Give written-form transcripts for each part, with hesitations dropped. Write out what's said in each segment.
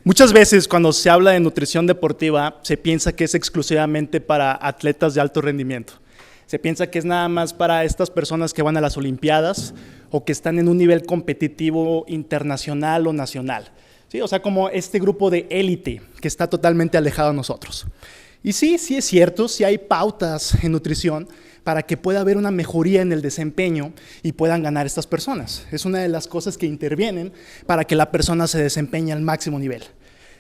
Muchas veces cuando se habla de nutrición deportiva se piensa que es exclusivamente para atletas de alto rendimiento. Se piensa que es nada más para estas personas que van a las Olimpiadas o que están en un nivel competitivo internacional o nacional. ¿Sí? O sea, como este grupo de élite que está totalmente alejado de nosotros. Y sí es cierto, sí hay pautas en nutrición para que pueda haber una mejoría en el desempeño y puedan ganar estas personas. Es una de las cosas que intervienen para que la persona se desempeñe al máximo nivel.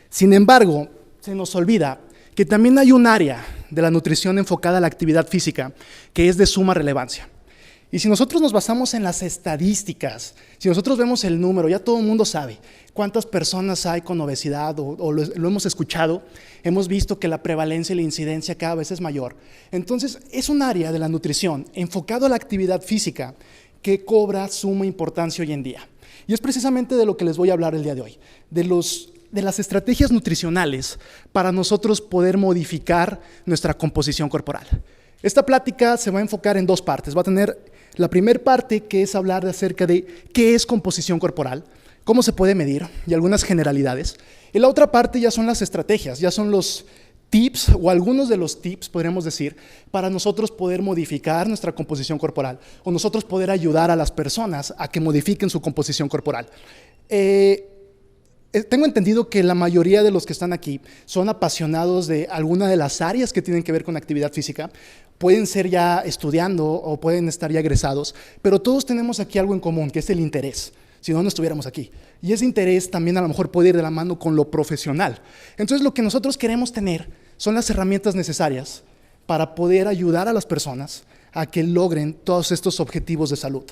Sin embargo, se nos olvida que también hay un área de la nutrición enfocada a la actividad física que es de suma relevancia. Y si nosotros nos basamos en las estadísticas, si nosotros vemos el número, ya todo el mundo sabe cuántas personas hay con obesidad o lo hemos escuchado, hemos visto que la prevalencia y la incidencia cada vez es mayor. Entonces, es un área de la nutrición enfocado a la actividad física que cobra suma importancia hoy en día. Y es precisamente de lo que les voy a hablar el día de hoy, de las estrategias nutricionales para nosotros poder modificar nuestra composición corporal. Esta plática se va a enfocar en dos partes. Va a tener la primera parte, que es hablar acerca de qué es composición corporal, cómo se puede medir y algunas generalidades. Y la otra parte ya son las estrategias, ya son los tips o algunos de los tips, podríamos decir, para nosotros poder modificar nuestra composición corporal o nosotros poder ayudar a las personas a que modifiquen su composición corporal. Tengo entendido que la mayoría de los que están aquí son apasionados de alguna de las áreas que tienen que ver con actividad física. Pueden ser ya estudiando o pueden estar ya egresados, pero todos tenemos aquí algo en común, que es el interés. Si no, no estuviéramos aquí. Y ese interés también a lo mejor puede ir de la mano con lo profesional. Entonces, lo que nosotros queremos tener son las herramientas necesarias para poder ayudar a las personas a que logren todos estos objetivos de salud.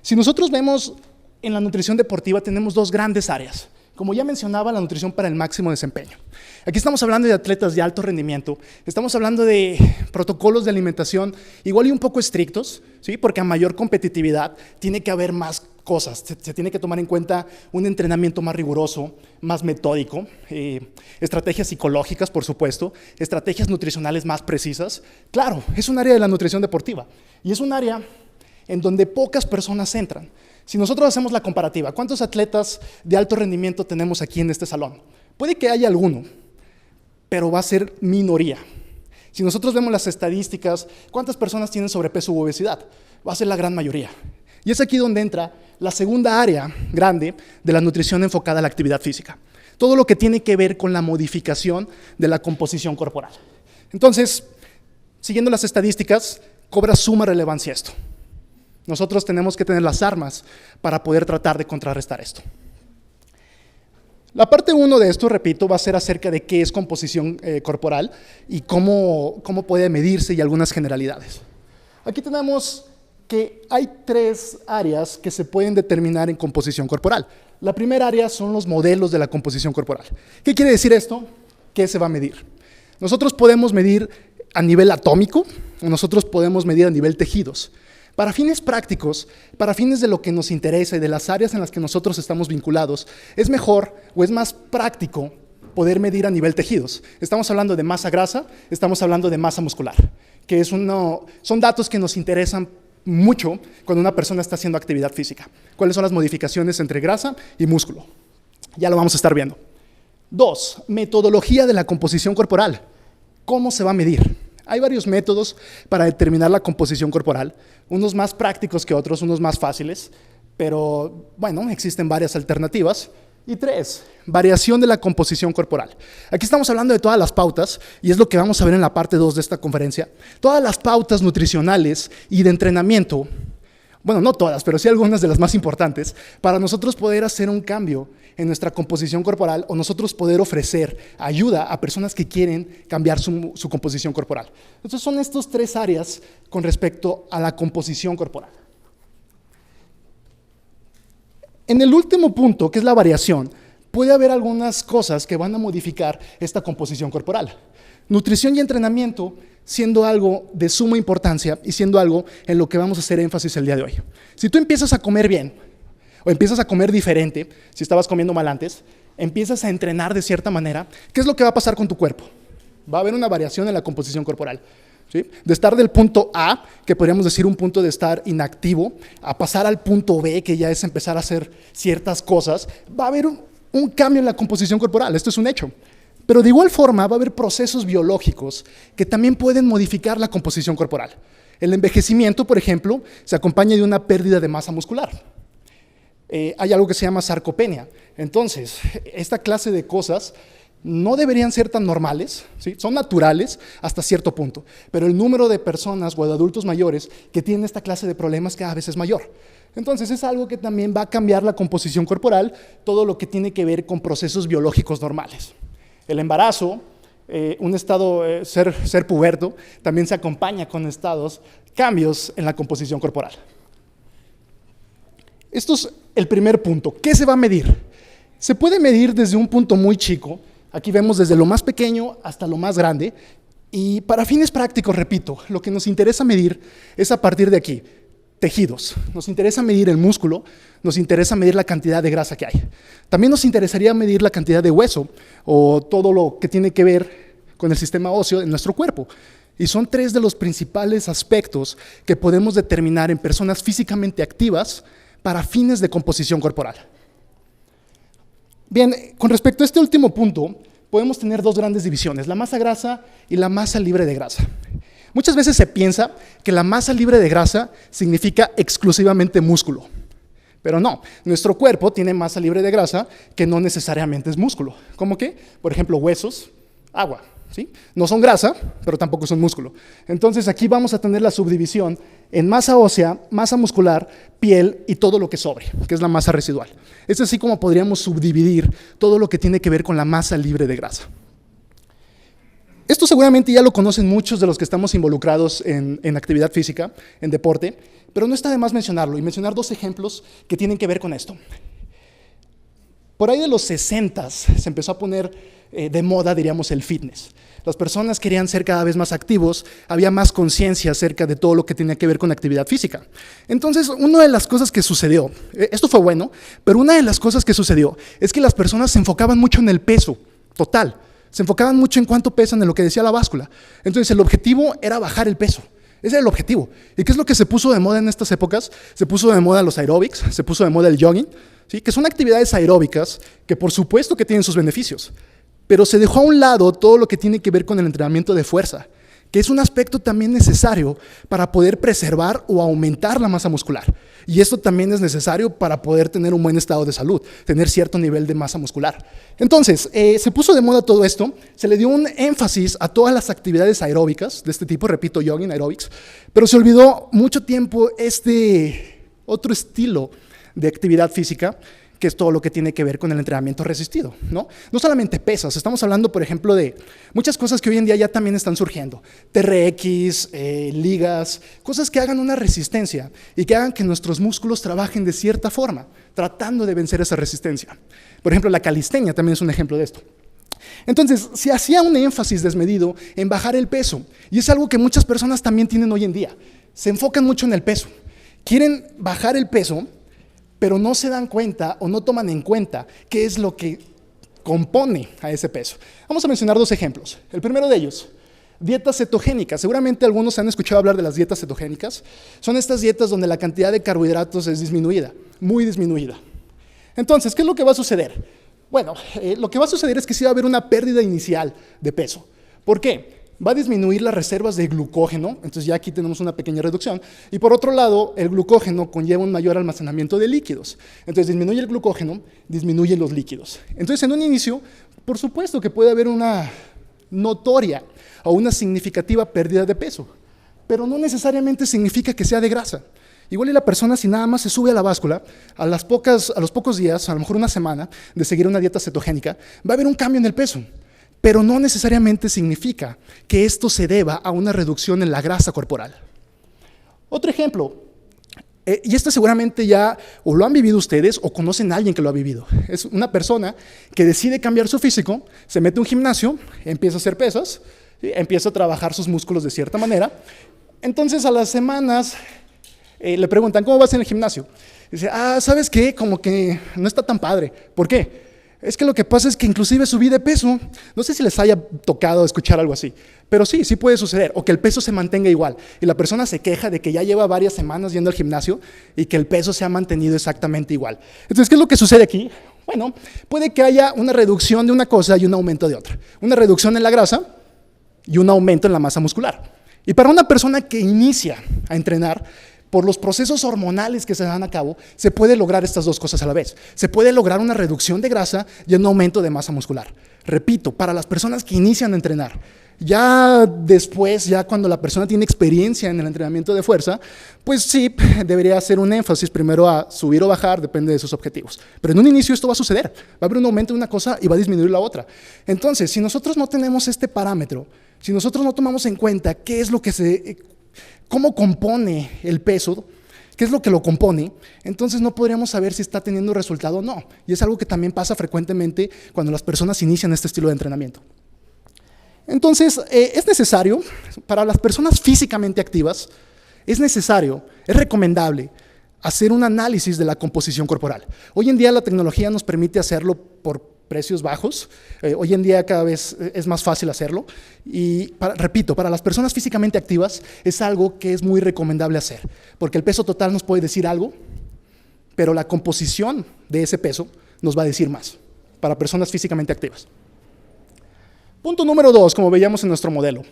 Si nosotros vemos en la nutrición deportiva, tenemos dos grandes áreas. Como ya mencionaba, la nutrición para el máximo desempeño. Aquí estamos hablando de atletas de alto rendimiento, estamos hablando de protocolos de alimentación igual y un poco estrictos, ¿sí? Porque a mayor competitividad tiene que haber más cosas, se tiene que tomar en cuenta un entrenamiento más riguroso, más metódico, estrategias psicológicas, por supuesto, estrategias nutricionales más precisas. Claro, es un área de la nutrición deportiva y es un área en donde pocas personas entran. Si nosotros hacemos la comparativa, ¿cuántos atletas de alto rendimiento tenemos aquí en este salón? Puede que haya alguno, pero va a ser minoría. Si nosotros vemos las estadísticas, ¿cuántas personas tienen sobrepeso u obesidad? Va a ser la gran mayoría. Y es aquí donde entra la segunda área grande de la nutrición enfocada a la actividad física. Todo lo que tiene que ver con la modificación de la composición corporal. Entonces, siguiendo las estadísticas, cobra suma relevancia esto. Nosotros tenemos que tener las armas para poder tratar de contrarrestar esto. La parte 1 de esto, repito, va a ser acerca de qué es composición corporal y cómo puede medirse y algunas generalidades. Aquí tenemos que hay 3 áreas que se pueden determinar en composición corporal. La primera área son los modelos de la composición corporal. ¿Qué quiere decir esto? ¿Qué se va a medir? Nosotros podemos medir a nivel atómico o nosotros podemos medir a nivel tejidos. Para fines prácticos, para fines de lo que nos interesa y de las áreas en las que nosotros estamos vinculados, es mejor o es más práctico poder medir a nivel tejidos. Estamos hablando de masa grasa, estamos hablando de masa muscular, que son datos que nos interesan mucho cuando una persona está haciendo actividad física. ¿Cuáles son las modificaciones entre grasa y músculo? Ya lo vamos a estar viendo. 2, metodología de la composición corporal. ¿Cómo se va a medir? Hay varios métodos para determinar la composición corporal, unos más prácticos que otros, unos más fáciles, pero bueno, existen varias alternativas. Y 3, variación de la composición corporal. Aquí estamos hablando de todas las pautas, y es lo que vamos a ver en la parte 2 de esta conferencia. Todas las pautas nutricionales y de entrenamiento, bueno, no todas, pero sí algunas de las más importantes, para nosotros poder hacer un cambio en nuestra composición corporal o nosotros poder ofrecer ayuda a personas que quieren cambiar su composición corporal. Entonces son estos 3 áreas con respecto a la composición corporal. En el último punto, que es la variación, puede haber algunas cosas que van a modificar esta composición corporal. Nutrición y entrenamiento siendo algo de suma importancia y siendo algo en lo que vamos a hacer énfasis el día de hoy. Si tú empiezas a comer bien o empiezas a comer diferente, si estabas comiendo mal antes, empiezas a entrenar de cierta manera, ¿qué es lo que va a pasar con tu cuerpo? Va a haber una variación en la composición corporal. ¿Sí? De estar del punto A, que podríamos decir un punto de estar inactivo, a pasar al punto B, que ya es empezar a hacer ciertas cosas, va a haber un cambio en la composición corporal, esto es un hecho. Pero de igual forma va a haber procesos biológicos que también pueden modificar la composición corporal. El envejecimiento, por ejemplo, se acompaña de una pérdida de masa muscular. Hay algo que se llama sarcopenia. Entonces, esta clase de cosas no deberían ser tan normales, ¿sí? Son naturales hasta cierto punto, pero el número de personas o de adultos mayores que tienen esta clase de problemas cada vez es mayor. Entonces es algo que también va a cambiar la composición corporal, todo lo que tiene que ver con procesos biológicos normales. El embarazo, un estado, ser puberto, también se acompaña con cambios en la composición corporal. Esto es el primer punto. ¿Qué se va a medir? Se puede medir desde un punto muy chico. Aquí vemos desde lo más pequeño hasta lo más grande. Y para fines prácticos, repito, lo que nos interesa medir es a partir de aquí. Tejidos. Nos interesa medir el músculo, nos interesa medir la cantidad de grasa que hay. También nos interesaría medir la cantidad de hueso o todo lo que tiene que ver con el sistema óseo de nuestro cuerpo. Y son tres de los principales aspectos que podemos determinar en personas físicamente activas para fines de composición corporal. Bien, con respecto a este último punto, podemos tener dos grandes divisiones, la masa grasa y la masa libre de grasa. Muchas veces se piensa que la masa libre de grasa significa exclusivamente músculo, pero no. Nuestro cuerpo tiene masa libre de grasa que no necesariamente es músculo. ¿Cómo qué? Por ejemplo, huesos, agua, ¿sí? No son grasa, pero tampoco son músculo. Entonces aquí vamos a tener la subdivisión en masa ósea, masa muscular, piel y todo lo que sobre, que es la masa residual. Es así como podríamos subdividir todo lo que tiene que ver con la masa libre de grasa. Esto seguramente ya lo conocen muchos de los que estamos involucrados en actividad física, en deporte, pero no está de más mencionarlo y mencionar dos ejemplos que tienen que ver con esto. Por ahí de los 60 se empezó a poner de moda, diríamos, el fitness. Las personas querían ser cada vez más activos, había más conciencia acerca de todo lo que tenía que ver con actividad física. Entonces, una de las cosas que sucedió, esto fue bueno, pero una de las cosas que sucedió es que las personas se enfocaban mucho en el peso total. Se enfocaban mucho en cuánto pesan, en lo que decía la báscula. Entonces el objetivo era bajar el peso. Ese era el objetivo. ¿Y qué es lo que se puso de moda en estas épocas? Se puso de moda los aeróbics, se puso de moda el jogging, ¿sí? Que son actividades aeróbicas que por supuesto que tienen sus beneficios. Pero se dejó a un lado todo lo que tiene que ver con el entrenamiento de fuerza, que es un aspecto también necesario para poder preservar o aumentar la masa muscular. Y esto también es necesario para poder tener un buen estado de salud, tener cierto nivel de masa muscular. Entonces, se puso de moda todo esto, se le dio un énfasis a todas las actividades aeróbicas de este tipo, repito, jogging, aeróbics, pero se olvidó mucho tiempo este otro estilo de actividad física, que es todo lo que tiene que ver con el entrenamiento resistido, ¿no? No solamente pesas, estamos hablando, por ejemplo, de muchas cosas que hoy en día ya también están surgiendo. TRX, ligas, cosas que hagan una resistencia y que hagan que nuestros músculos trabajen de cierta forma, tratando de vencer esa resistencia. Por ejemplo, la calistenia también es un ejemplo de esto. Entonces, se hacía un énfasis desmedido en bajar el peso, y es algo que muchas personas también tienen hoy en día. Se enfocan mucho en el peso. Quieren bajar el peso, pero no se dan cuenta o no toman en cuenta qué es lo que compone a ese peso. Vamos a mencionar dos ejemplos. El primero de ellos, dietas cetogénicas. Seguramente algunos han escuchado hablar de las dietas cetogénicas. Son estas dietas donde la cantidad de carbohidratos es disminuida, muy disminuida. Entonces, ¿qué es lo que va a suceder? Bueno, lo que va a suceder es que sí va a haber una pérdida inicial de peso. ¿Por qué? Va a disminuir las reservas de glucógeno, entonces ya aquí tenemos una pequeña reducción, y por otro lado, el glucógeno conlleva un mayor almacenamiento de líquidos. Entonces disminuye el glucógeno, disminuyen los líquidos. Entonces en un inicio, por supuesto que puede haber una notoria o una significativa pérdida de peso, pero no necesariamente significa que sea de grasa. Igual y la persona, si nada más se sube a la báscula, a los pocos días, a lo mejor una semana, de seguir una dieta cetogénica, va a haber un cambio en el peso. Pero no necesariamente significa que esto se deba a una reducción en la grasa corporal. Otro ejemplo, y esto seguramente ya o lo han vivido ustedes o conocen a alguien que lo ha vivido. Es una persona que decide cambiar su físico, se mete a un gimnasio, empieza a hacer pesas, ¿sí? Empieza a trabajar sus músculos de cierta manera. Entonces a las semanas le preguntan, ¿cómo vas en el gimnasio? Dice, ¿sabes qué? Como que no está tan padre. ¿Por qué? Es que lo que pasa es que inclusive subí de peso. No sé si les haya tocado escuchar algo así, pero sí puede suceder. O que el peso se mantenga igual y la persona se queja de que ya lleva varias semanas yendo al gimnasio y que el peso se ha mantenido exactamente igual. Entonces, ¿qué es lo que sucede aquí? Bueno, puede que haya una reducción de una cosa y un aumento de otra. Una reducción en la grasa y un aumento en la masa muscular. Y para una persona que inicia a entrenar, por los procesos hormonales que se dan a cabo, se puede lograr estas dos cosas a la vez. Se puede lograr una reducción de grasa y un aumento de masa muscular. Repito, para las personas que inician a entrenar, ya después, ya cuando la persona tiene experiencia en el entrenamiento de fuerza, pues sí, debería hacer un énfasis primero a subir o bajar, depende de sus objetivos. Pero en un inicio esto va a suceder, va a haber un aumento de una cosa y va a disminuir la otra. Entonces, si nosotros no tenemos este parámetro, si nosotros no tomamos en cuenta qué es lo que cómo compone el peso, qué es lo que lo compone, entonces no podríamos saber si está teniendo resultado o no. Y es algo que también pasa frecuentemente cuando las personas inician este estilo de entrenamiento. Entonces, es necesario, para las personas físicamente activas, es necesario, es recomendable hacer un análisis de la composición corporal. Hoy en día la tecnología nos permite hacerlo por precios bajos. Hoy en día cada vez es más fácil hacerlo. Y, repito, para las personas físicamente activas es algo que es muy recomendable hacer, porque el peso total nos puede decir algo, pero la composición de ese peso nos va a decir más, para personas físicamente activas. Punto número 2, como veíamos en nuestro modelo.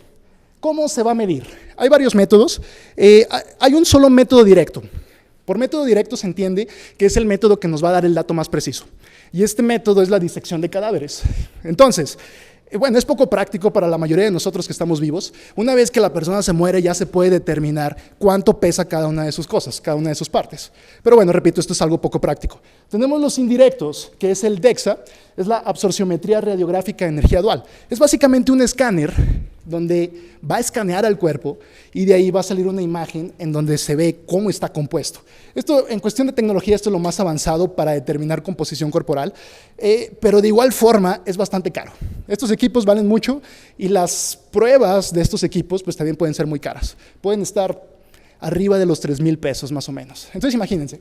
¿Cómo se va a medir? Hay varios métodos. Hay un solo método directo. Por método directo se entiende que es el método que nos va a dar el dato más preciso. Y este método es la disección de cadáveres. Entonces, bueno, es poco práctico para la mayoría de nosotros que estamos vivos. Una vez que la persona se muere, ya se puede determinar cuánto pesa cada una de sus cosas, cada una de sus partes. Pero bueno, repito, esto es algo poco práctico. Tenemos los indirectos, que es el DEXA, es la absorciometría radiográfica de energía dual. Es básicamente un escáner donde va a escanear al cuerpo y de ahí va a salir una imagen en donde se ve cómo está compuesto. Esto, en cuestión de tecnología, esto es lo más avanzado para determinar composición corporal, pero de igual forma es bastante caro. Estos equipos valen mucho y las pruebas de estos equipos pues también pueden ser muy caras. Pueden estar arriba de los 3,000 pesos más o menos. Entonces imagínense,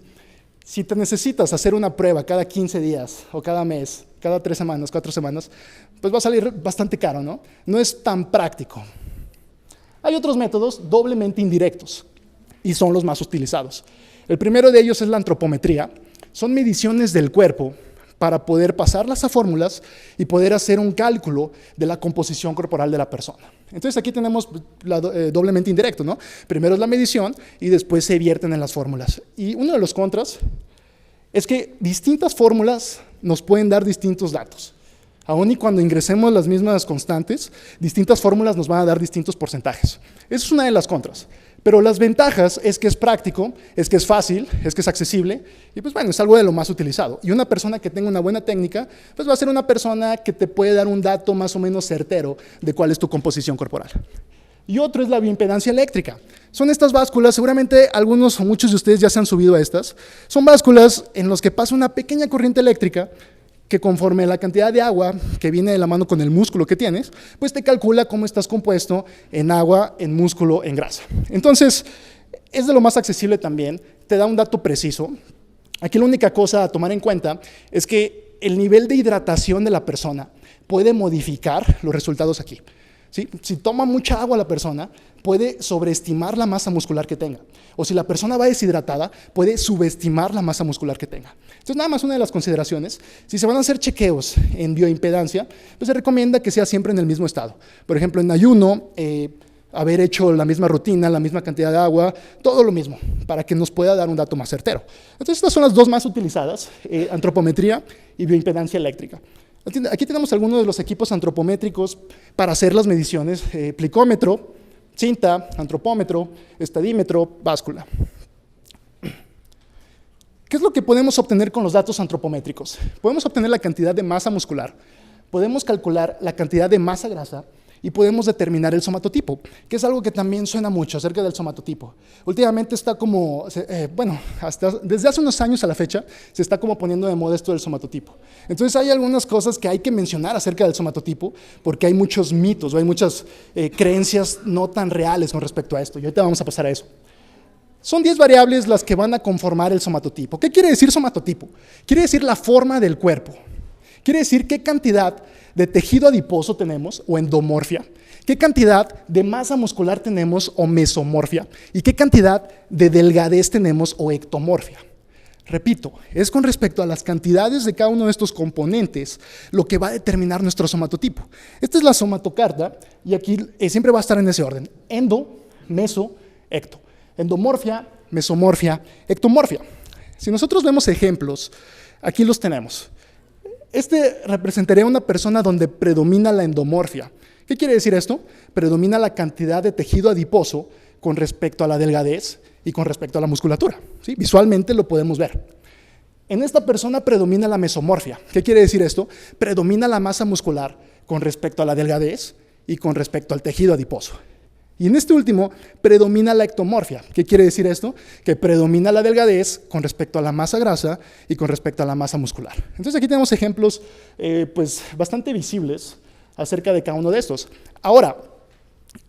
si te necesitas hacer una prueba cada 15 días o cada mes, cada 3 semanas, 4 semanas, pues va a salir bastante caro, ¿no? No es tan práctico. Hay otros métodos doblemente indirectos y son los más utilizados. El primero de ellos es la antropometría. Son mediciones del cuerpo para poder pasarlas a fórmulas y poder hacer un cálculo de la composición corporal de la persona. Entonces aquí tenemos doblemente indirecto, ¿no? Primero es la medición y después se vierten en las fórmulas. Y uno de los contras es que distintas fórmulas nos pueden dar distintos datos. Aún y cuando ingresemos las mismas constantes, distintas fórmulas nos van a dar distintos porcentajes. Esa es una de las contras. Pero las ventajas es que es práctico, es que es fácil, es que es accesible y pues bueno, es algo de lo más utilizado. Y una persona que tenga una buena técnica, pues va a ser una persona que te puede dar un dato más o menos certero de cuál es tu composición corporal. Y otro es la bioimpedancia eléctrica. Son estas básculas, seguramente algunos o muchos de ustedes ya se han subido a estas. Son básculas en las que pasa una pequeña corriente eléctrica que conforme a la cantidad de agua que viene de la mano con el músculo que tienes, pues te calcula cómo estás compuesto en agua, en músculo, en grasa. Entonces, es de lo más accesible también, te da un dato preciso. Aquí la única cosa a tomar en cuenta es que el nivel de hidratación de la persona puede modificar los resultados aquí. ¿Sí? Si toma mucha agua la persona, puede sobreestimar la masa muscular que tenga. O si la persona va deshidratada, puede subestimar la masa muscular que tenga. Entonces, nada más una de las consideraciones, si se van a hacer chequeos en bioimpedancia, pues se recomienda que sea siempre en el mismo estado. Por ejemplo, en ayuno, haber hecho la misma rutina, la misma cantidad de agua, todo lo mismo, para que nos pueda dar un dato más certero. Entonces, estas son las dos más utilizadas, antropometría y bioimpedancia eléctrica. Aquí tenemos algunos de los equipos antropométricos para hacer las mediciones, plicómetro, cinta, antropómetro, estadímetro, báscula. ¿Qué es lo que podemos obtener con los datos antropométricos? Podemos obtener la cantidad de masa muscular, podemos calcular la cantidad de masa grasa y podemos determinar el somatotipo, que es algo que también suena mucho acerca del somatotipo. Últimamente está como, desde hace unos años a la fecha, se está como poniendo de moda esto del somatotipo. Entonces hay algunas cosas que hay que mencionar acerca del somatotipo, porque hay muchos mitos, o hay muchas creencias no tan reales con respecto a esto, y ahorita vamos a pasar a eso. Son 10 variables las que van a conformar el somatotipo. ¿Qué quiere decir somatotipo? Quiere decir la forma del cuerpo. Quiere decir qué cantidad de tejido adiposo tenemos, o endomorfia, qué cantidad de masa muscular tenemos, o mesomorfia, y qué cantidad de delgadez tenemos, o ectomorfia. Repito, es con respecto a las cantidades de cada uno de estos componentes lo que va a determinar nuestro somatotipo. Esta es la somatocarta y aquí siempre va a estar en ese orden: endo, meso, ecto. Endomorfia, mesomorfia, ectomorfia. Si nosotros vemos ejemplos, aquí los tenemos. Este representaría una persona donde predomina la endomorfia. ¿Qué quiere decir esto? Predomina la cantidad de tejido adiposo con respecto a la delgadez y con respecto a la musculatura. ¿Sí? Visualmente lo podemos ver. En esta persona predomina la mesomorfia. ¿Qué quiere decir esto? Predomina la masa muscular con respecto a la delgadez y con respecto al tejido adiposo. Y en este último predomina la ectomorfia. ¿Qué quiere decir esto? Que predomina la delgadez con respecto a la masa grasa y con respecto a la masa muscular. Entonces aquí tenemos ejemplos pues bastante visibles acerca de cada uno de estos. Ahora,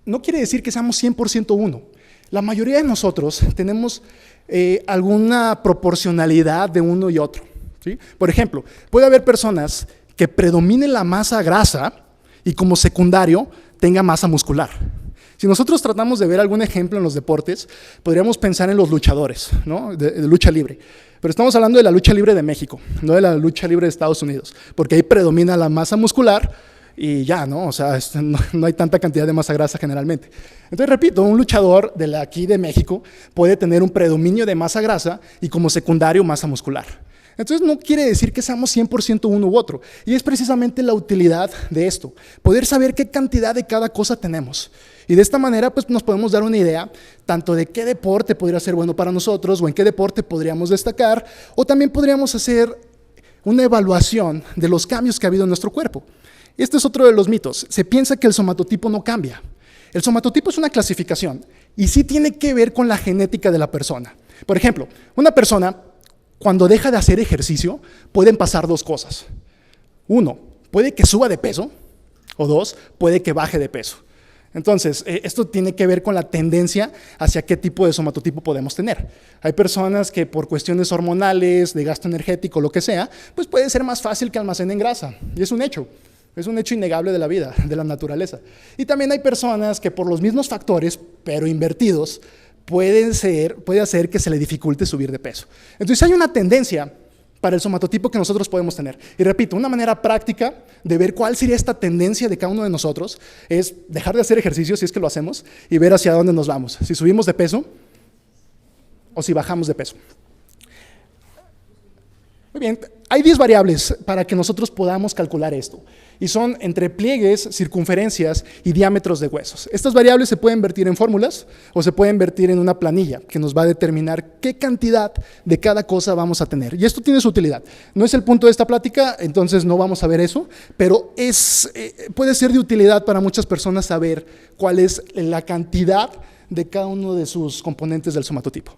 no quiere decir que seamos 100% uno. La mayoría de nosotros tenemos alguna proporcionalidad de uno y otro, ¿sí? Por ejemplo, puede haber personas que predominen la masa grasa y como secundario tenga masa muscular. Si nosotros tratamos de ver algún ejemplo en los deportes, podríamos pensar en los luchadores, ¿no? de lucha libre. Pero estamos hablando de la lucha libre de México, no de la lucha libre de Estados Unidos, porque ahí predomina la masa muscular y ya, ¿no? O sea, no hay tanta cantidad de masa grasa generalmente. Entonces, repito, un luchador de aquí de México puede tener un predominio de masa grasa y como secundario masa muscular. Entonces, no quiere decir que seamos 100% uno u otro. Y es precisamente la utilidad de esto, poder saber qué cantidad de cada cosa tenemos. Y de esta manera, pues nos podemos dar una idea tanto de qué deporte podría ser bueno para nosotros o en qué deporte podríamos destacar, o también podríamos hacer una evaluación de los cambios que ha habido en nuestro cuerpo. Este es otro de los mitos. Se piensa que el somatotipo no cambia. El somatotipo es una clasificación y sí tiene que ver con la genética de la persona. Por ejemplo, una persona, cuando deja de hacer ejercicio, pueden pasar dos cosas. Uno, puede que suba de peso, o dos, puede que baje de peso. Entonces, esto tiene que ver con la tendencia hacia qué tipo de somatotipo podemos tener. Hay personas que por cuestiones hormonales, de gasto energético, lo que sea, pues puede ser más fácil que almacenen grasa, y es un hecho. Es un hecho innegable de la vida, de la naturaleza. Y también hay personas que por los mismos factores, pero invertidos, puede hacer que se le dificulte subir de peso. Entonces hay una tendencia para el somatotipo que nosotros podemos tener. Y repito, una manera práctica de ver cuál sería esta tendencia de cada uno de nosotros es dejar de hacer ejercicio, si es que lo hacemos, y ver hacia dónde nos vamos. Si subimos de peso o si bajamos de peso. Muy bien, hay 10 variables para que nosotros podamos calcular esto. Y son entre pliegues, circunferencias y diámetros de huesos. Estas variables se pueden vertir en fórmulas o se pueden vertir en una planilla que nos va a determinar qué cantidad de cada cosa vamos a tener. Y esto tiene su utilidad. No es el punto de esta plática, entonces no vamos a ver eso, pero puede ser de utilidad para muchas personas saber cuál es la cantidad de cada uno de sus componentes del somatotipo.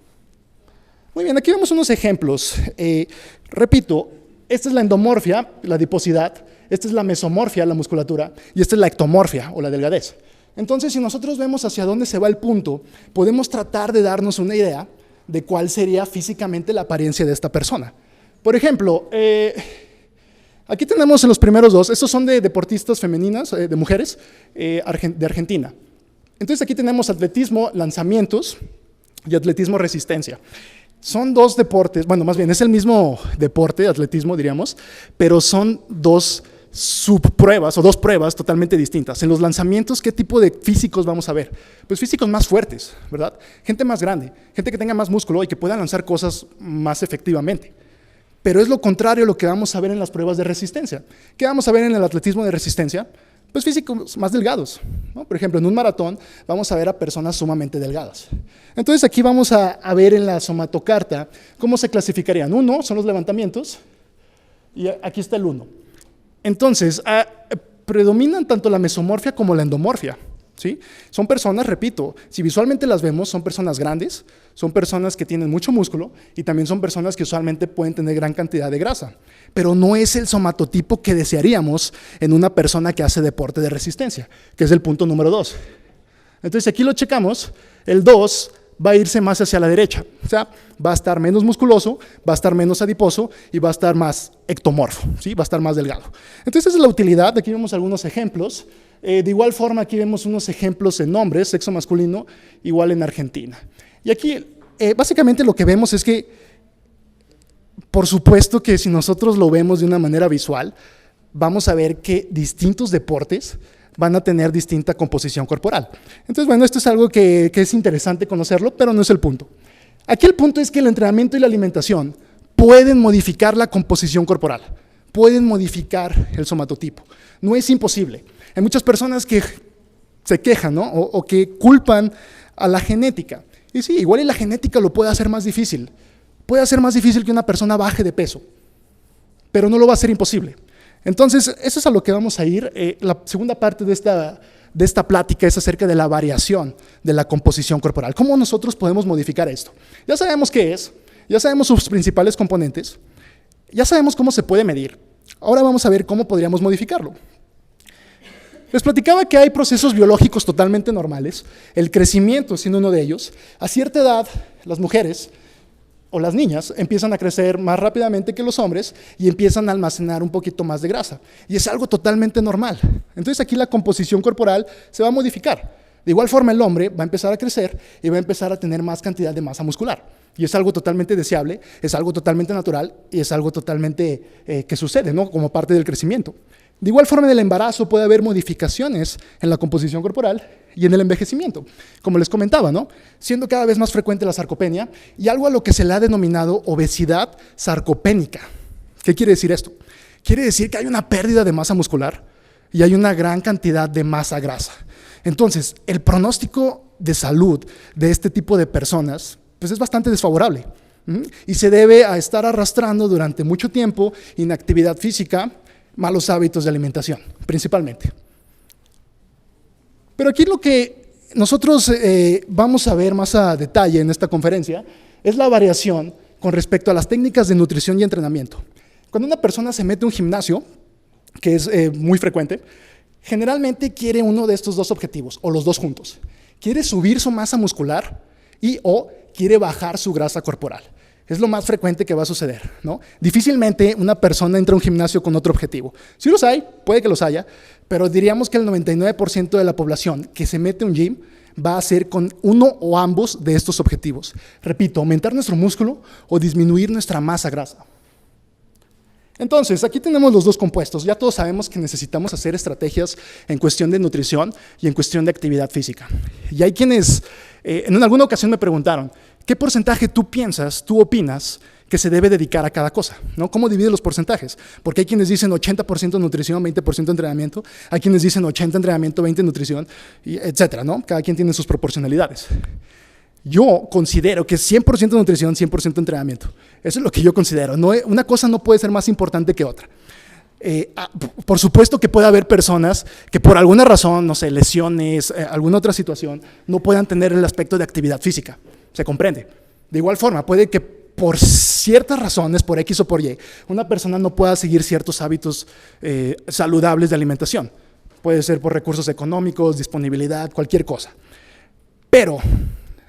Muy bien, aquí vemos unos ejemplos. Repito, esta es la endomorfia, la adiposidad. Esta es la mesomorfia, la musculatura, y esta es la ectomorfia, o la delgadez. Entonces, si nosotros vemos hacia dónde se va el punto, podemos tratar de darnos una idea de cuál sería físicamente la apariencia de esta persona. Por ejemplo, aquí tenemos en los primeros dos, estos son de deportistas femeninas, de mujeres, de Argentina. Entonces, aquí tenemos atletismo, lanzamientos y atletismo resistencia. Son dos deportes, bueno, más bien es el mismo deporte, atletismo diríamos, pero son dos subpruebas o dos pruebas totalmente distintas. En los lanzamientos, ¿qué tipo de físicos vamos a ver? Pues físicos más fuertes, ¿verdad? Gente más grande, gente que tenga más músculo y que pueda lanzar cosas más efectivamente. Pero es lo contrario a lo que vamos a ver en las pruebas de resistencia. ¿Qué vamos a ver en el atletismo de resistencia? Pues físicos más delgados, ¿no? Por ejemplo, en un maratón vamos a ver a personas sumamente delgadas. Entonces aquí vamos a ver en la somatocarta cómo se clasificarían. 1 son los levantamientos y aquí está el 1. Entonces, predominan tanto la mesomorfia como la endomorfia, ¿sí? Son personas, repito, si visualmente las vemos, son personas grandes, son personas que tienen mucho músculo y también son personas que usualmente pueden tener gran cantidad de grasa. Pero no es el somatotipo que desearíamos en una persona que hace deporte de resistencia, que es el punto número 2. Entonces aquí lo checamos, el 2 va a irse más hacia la derecha, o sea, va a estar menos musculoso, va a estar menos adiposo y va a estar más ectomorfo, ¿sí? Va a estar más delgado. Entonces esa es la utilidad, aquí vemos algunos ejemplos. De igual forma aquí vemos unos ejemplos en hombres, sexo masculino, igual en Argentina. Y aquí básicamente lo que vemos es que Por supuesto que si nosotros lo vemos de una manera visual, vamos a ver que distintos deportes van a tener distinta composición corporal. Entonces, bueno, esto es algo que es interesante conocerlo, pero no es el punto. Aquí el punto es que el entrenamiento y la alimentación pueden modificar la composición corporal, pueden modificar el somatotipo. No es imposible. Hay muchas personas que se quejan, ¿no? o que culpan a la genética. Y sí, igual y la genética lo puede hacer más difícil. Puede hacer más difícil que una persona baje de peso, pero no lo va a hacer imposible. Entonces, eso es a lo que vamos a ir. La segunda parte de esta plática es acerca de la variación de la composición corporal. ¿Cómo nosotros podemos modificar esto? Ya sabemos qué es, ya sabemos sus principales componentes, ya sabemos cómo se puede medir. Ahora vamos a ver cómo podríamos modificarlo. Les platicaba que hay procesos biológicos totalmente normales, el crecimiento siendo uno de ellos. A cierta edad, las mujeres o las niñas empiezan a crecer más rápidamente que los hombres y empiezan a almacenar un poquito más de grasa. Y es algo totalmente normal. Entonces aquí la composición corporal se va a modificar. De igual forma el hombre va a empezar a crecer y va a empezar a tener más cantidad de masa muscular. Y es algo totalmente deseable, es algo totalmente natural y es algo totalmente que sucede, ¿no? Como parte del crecimiento. De igual forma en el embarazo puede haber modificaciones en la composición corporal y en el envejecimiento, como les comentaba, ¿no? Siendo cada vez más frecuente la sarcopenia y algo a lo que se le ha denominado obesidad sarcopénica. ¿Qué quiere decir esto? Quiere decir que hay una pérdida de masa muscular y hay una gran cantidad de masa grasa. Entonces, el pronóstico de salud de este tipo de personas pues es bastante desfavorable y se debe a estar arrastrando durante mucho tiempo inactividad física, malos hábitos de alimentación, principalmente. Pero aquí lo que nosotros vamos a ver más a detalle en esta conferencia es la variación con respecto a las técnicas de nutrición y entrenamiento. Cuando una persona se mete a un gimnasio, que es muy frecuente, generalmente quiere uno de estos dos objetivos, o los dos juntos. Quiere subir su masa muscular o quiere bajar su grasa corporal. Es lo más frecuente que va a suceder, ¿no? Difícilmente una persona entra a un gimnasio con otro objetivo. Si los hay, puede que los haya, pero diríamos que el 99% de la población que se mete a un gym va a ser con uno o ambos de estos objetivos. Repito, aumentar nuestro músculo o disminuir nuestra masa grasa. Entonces, aquí tenemos los dos compuestos. Ya todos sabemos que necesitamos hacer estrategias en cuestión de nutrición y en cuestión de actividad física. Y hay quienes, en alguna ocasión me preguntaron, ¿qué porcentaje tú opinas que se debe dedicar a cada cosa? ¿No? ¿Cómo divide los porcentajes? Porque hay quienes dicen 80% nutrición, 20% entrenamiento, hay quienes dicen 80 entrenamiento, 20 nutrición, etcétera, ¿no? Cada quien tiene sus proporcionalidades. Yo considero que es 100% nutrición, 100% entrenamiento. Eso es lo que yo considero. No, una cosa no puede ser más importante que otra. Por supuesto que puede haber personas que por alguna razón, no sé, lesiones, alguna otra situación, no puedan tener el aspecto de actividad física. Se comprende. De igual forma, puede que por ciertas razones, por X o por Y, una persona no pueda seguir ciertos hábitos saludables de alimentación. Puede ser por recursos económicos, disponibilidad, cualquier cosa. Pero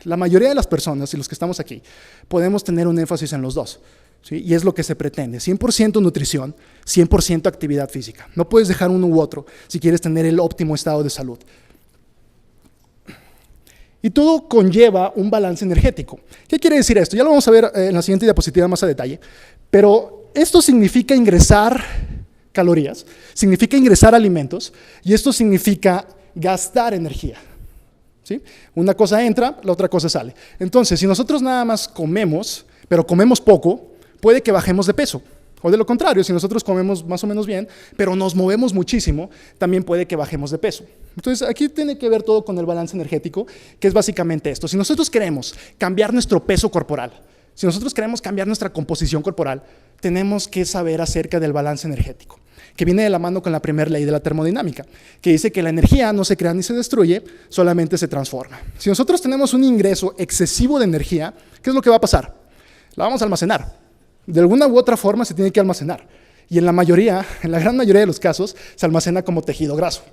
la mayoría de las personas y los que estamos aquí podemos tener un énfasis en los dos, ¿sí? Y es lo que se pretende, 100% nutrición, 100% actividad física. No puedes dejar uno u otro si quieres tener el óptimo estado de salud. Y todo conlleva un balance energético. ¿Qué quiere decir esto? Ya lo vamos a ver en la siguiente diapositiva más a detalle, pero esto significa ingresar calorías, significa ingresar alimentos y esto significa gastar energía. ¿Sí? Una cosa entra, la otra cosa sale. Entonces, si nosotros nada más comemos, pero comemos poco, puede que bajemos de peso. O de lo contrario, si nosotros comemos más o menos bien, pero nos movemos muchísimo, también puede que bajemos de peso. Entonces, aquí tiene que ver todo con el balance energético, que es básicamente esto. Si nosotros queremos cambiar nuestro peso corporal, si nosotros queremos cambiar nuestra composición corporal, tenemos que saber acerca del balance energético, que viene de la mano con la primera ley de la termodinámica, que dice que la energía no se crea ni se destruye, solamente se transforma. Si nosotros tenemos un ingreso excesivo de energía, ¿qué es lo que va a pasar? La vamos a almacenar. De alguna u otra forma se tiene que almacenar. Y en la gran mayoría de los casos, se almacena como tejido graso.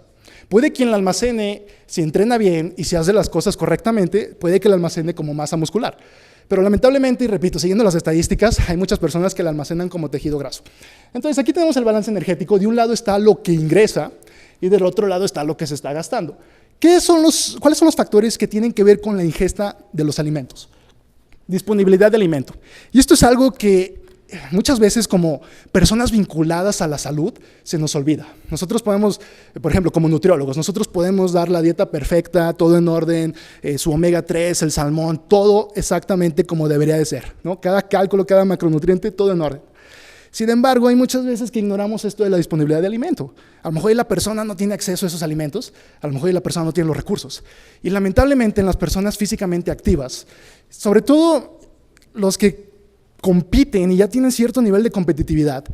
Puede que quien la almacene, si entrena bien y si hace las cosas correctamente, puede que la almacene como masa muscular. Pero lamentablemente, y repito, siguiendo las estadísticas, hay muchas personas que la almacenan como tejido graso. Entonces, aquí tenemos el balance energético. De un lado está lo que ingresa y del otro lado está lo que se está gastando. ¿Cuáles son los factores que tienen que ver con la ingesta de los alimentos? Disponibilidad de alimento. Y esto es algo que muchas veces como personas vinculadas a la salud se nos olvida. Nosotros podemos, por ejemplo, como nutriólogos, nosotros podemos dar la dieta perfecta, todo en orden, su omega 3, el salmón, todo exactamente como debería de ser, ¿no? Cada cálculo, cada macronutriente, todo en orden. Sin embargo, hay muchas veces que ignoramos esto de la disponibilidad de alimento. A lo mejor la persona no tiene acceso a esos alimentos, a lo mejor la persona no tiene los recursos. Y lamentablemente en las personas físicamente activas, sobre todo los que compiten y ya tienen cierto nivel de competitividad,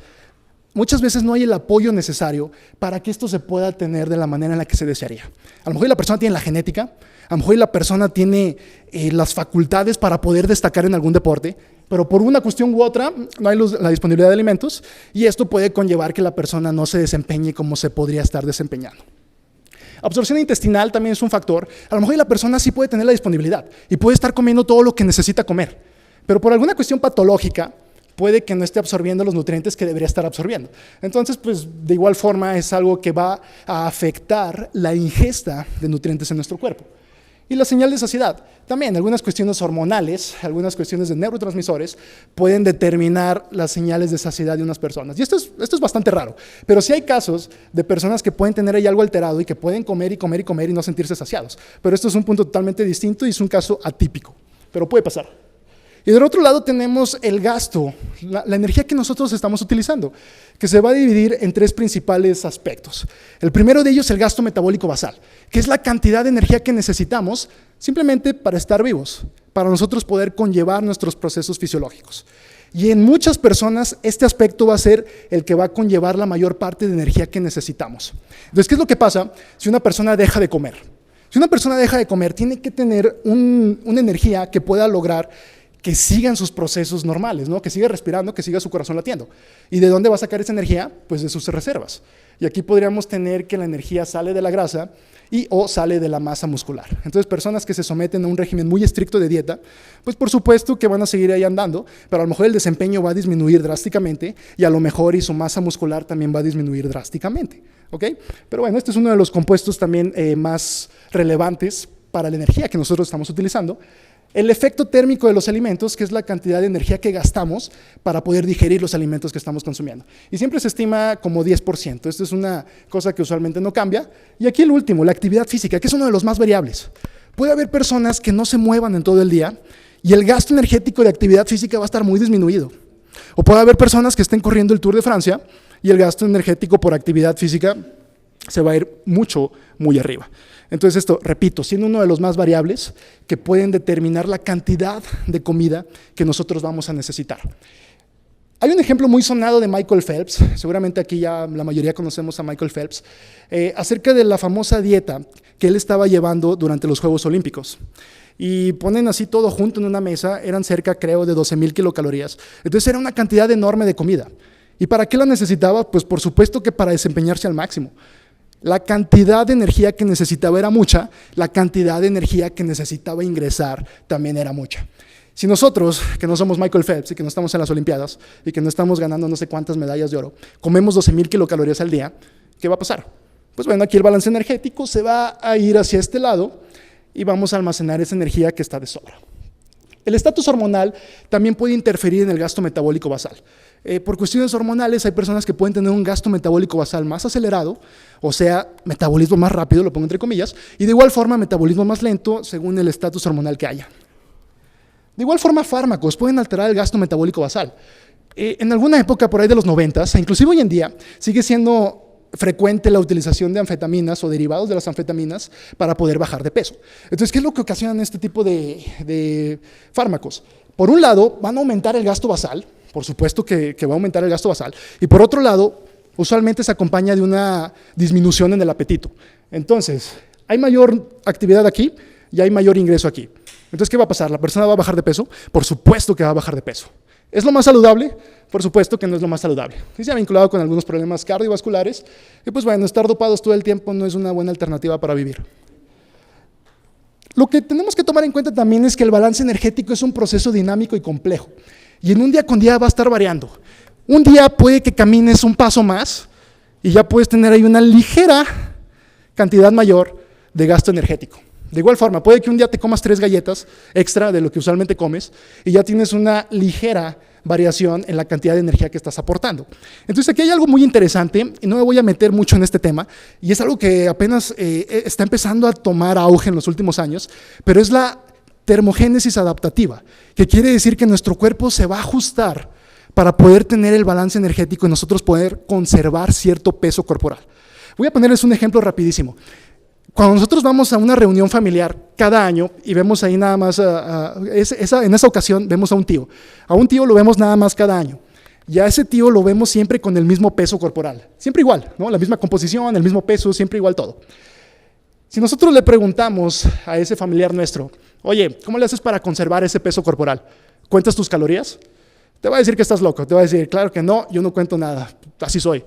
muchas veces no hay el apoyo necesario para que esto se pueda tener de la manera en la que se desearía. A lo mejor la persona tiene la genética, a lo mejor la persona tiene las facultades para poder destacar en algún deporte, pero por una cuestión u otra no hay la disponibilidad de alimentos y esto puede conllevar que la persona no se desempeñe como se podría estar desempeñando. Absorción intestinal también es un factor. A lo mejor la persona sí puede tener la disponibilidad y puede estar comiendo todo lo que necesita comer, pero por alguna cuestión patológica puede que no esté absorbiendo los nutrientes que debería estar absorbiendo. Entonces, pues de igual forma es algo que va a afectar la ingesta de nutrientes en nuestro cuerpo. Y la señal de saciedad. También algunas cuestiones hormonales, algunas cuestiones de neurotransmisores pueden determinar las señales de saciedad de unas personas. Y esto es bastante raro, pero sí hay casos de personas que pueden tener ahí algo alterado y que pueden comer y comer y comer y no sentirse saciados. Pero esto es un punto totalmente distinto y es un caso atípico, pero puede pasar. Y del otro lado tenemos el gasto, la energía que nosotros estamos utilizando, que se va a dividir en tres principales aspectos. El primero de ellos es el gasto metabólico basal, que es la cantidad de energía que necesitamos simplemente para estar vivos, para nosotros poder conllevar nuestros procesos fisiológicos. Y en muchas personas este aspecto va a ser el que va a conllevar la mayor parte de energía que necesitamos. Entonces, ¿qué es lo que pasa si una persona deja de comer? Si una persona deja de comer, tiene que tener una energía que pueda lograr que sigan sus procesos normales, ¿no? Que siga respirando, que siga su corazón latiendo. ¿Y de dónde va a sacar esa energía? Pues de sus reservas. Y aquí podríamos tener que la energía sale de la grasa o sale de la masa muscular. Entonces, personas que se someten a un régimen muy estricto de dieta, pues por supuesto que van a seguir ahí andando, pero a lo mejor el desempeño va a disminuir drásticamente y a lo mejor su masa muscular también va a disminuir drásticamente. ¿Ok? Pero bueno, este es uno de los compuestos también más relevantes para la energía que nosotros estamos utilizando. El efecto térmico de los alimentos, que es la cantidad de energía que gastamos para poder digerir los alimentos que estamos consumiendo. Y siempre se estima como 10%. Esto es una cosa que usualmente no cambia. Y aquí el último, la actividad física, que es uno de los más variables. Puede haber personas que no se muevan en todo el día y el gasto energético de actividad física va a estar muy disminuido. O puede haber personas que estén corriendo el Tour de Francia y el gasto energético por actividad física se va a ir muy arriba. Entonces esto, repito, siendo uno de los más variables que pueden determinar la cantidad de comida que nosotros vamos a necesitar. Hay un ejemplo muy sonado de Michael Phelps, seguramente aquí ya la mayoría conocemos a Michael Phelps, acerca de la famosa dieta que él estaba llevando durante los Juegos Olímpicos. Y ponen así todo junto en una mesa, eran cerca, creo, de 12,000 kilocalorías. Entonces era una cantidad enorme de comida. ¿Y para qué la necesitaba? Pues por supuesto que para desempeñarse al máximo. La cantidad de energía que necesitaba era mucha, la cantidad de energía que necesitaba ingresar también era mucha. Si nosotros, que no somos Michael Phelps y que no estamos en las Olimpiadas y que no estamos ganando no sé cuántas medallas de oro, comemos 12,000 kilocalorías al día, ¿qué va a pasar? Pues bueno, aquí el balance energético se va a ir hacia este lado y vamos a almacenar esa energía que está de sobra. El estatus hormonal también puede interferir en el gasto metabólico basal. Por cuestiones hormonales hay personas que pueden tener un gasto metabólico basal más acelerado, o sea, metabolismo más rápido, lo pongo entre comillas, y de igual forma metabolismo más lento según el estatus hormonal que haya. De igual forma, fármacos pueden alterar el gasto metabólico basal. En alguna época, por ahí de los 90s, inclusive hoy en día, sigue siendo frecuente la utilización de anfetaminas o derivados de las anfetaminas para poder bajar de peso. Entonces, ¿qué es lo que ocasionan este tipo de fármacos? Por un lado, van a aumentar el gasto basal, por supuesto que va a aumentar el gasto basal, y por otro lado, usualmente se acompaña de una disminución en el apetito. Entonces, hay mayor actividad aquí y hay mayor ingreso aquí. Entonces, ¿qué va a pasar? ¿La persona va a bajar de peso? Por supuesto que va a bajar de peso. ¿Es lo más saludable? Por supuesto que no es lo más saludable. Y se ha vinculado con algunos problemas cardiovasculares. Y pues bueno, estar dopados todo el tiempo no es una buena alternativa para vivir. Lo que tenemos que tomar en cuenta también es que el balance energético es un proceso dinámico y complejo. Y en un día con día va a estar variando. Un día puede que camines un paso más y ya puedes tener ahí una ligera cantidad mayor de gasto energético. De igual forma, puede que un día te comas 3 galletas extra de lo que usualmente comes y ya tienes una ligera variación en la cantidad de energía que estás aportando. Entonces aquí hay algo muy interesante, y no me voy a meter mucho en este tema, y es algo que apenas está empezando a tomar auge en los últimos años, pero es la termogénesis adaptativa, que quiere decir que nuestro cuerpo se va a ajustar para poder tener el balance energético y nosotros poder conservar cierto peso corporal. Voy a ponerles un ejemplo rapidísimo. Cuando nosotros vamos a una reunión familiar cada año y vemos ahí nada más, en esa ocasión vemos a un tío. A un tío lo vemos nada más cada año. Y a ese tío lo vemos siempre con el mismo peso corporal. Siempre igual, ¿no? La misma composición, el mismo peso, siempre igual todo. Si nosotros le preguntamos a ese familiar nuestro, oye, ¿cómo le haces para conservar ese peso corporal? ¿Cuentas tus calorías? Te va a decir que estás loco. Te va a decir, claro que no, yo no cuento nada. Así soy.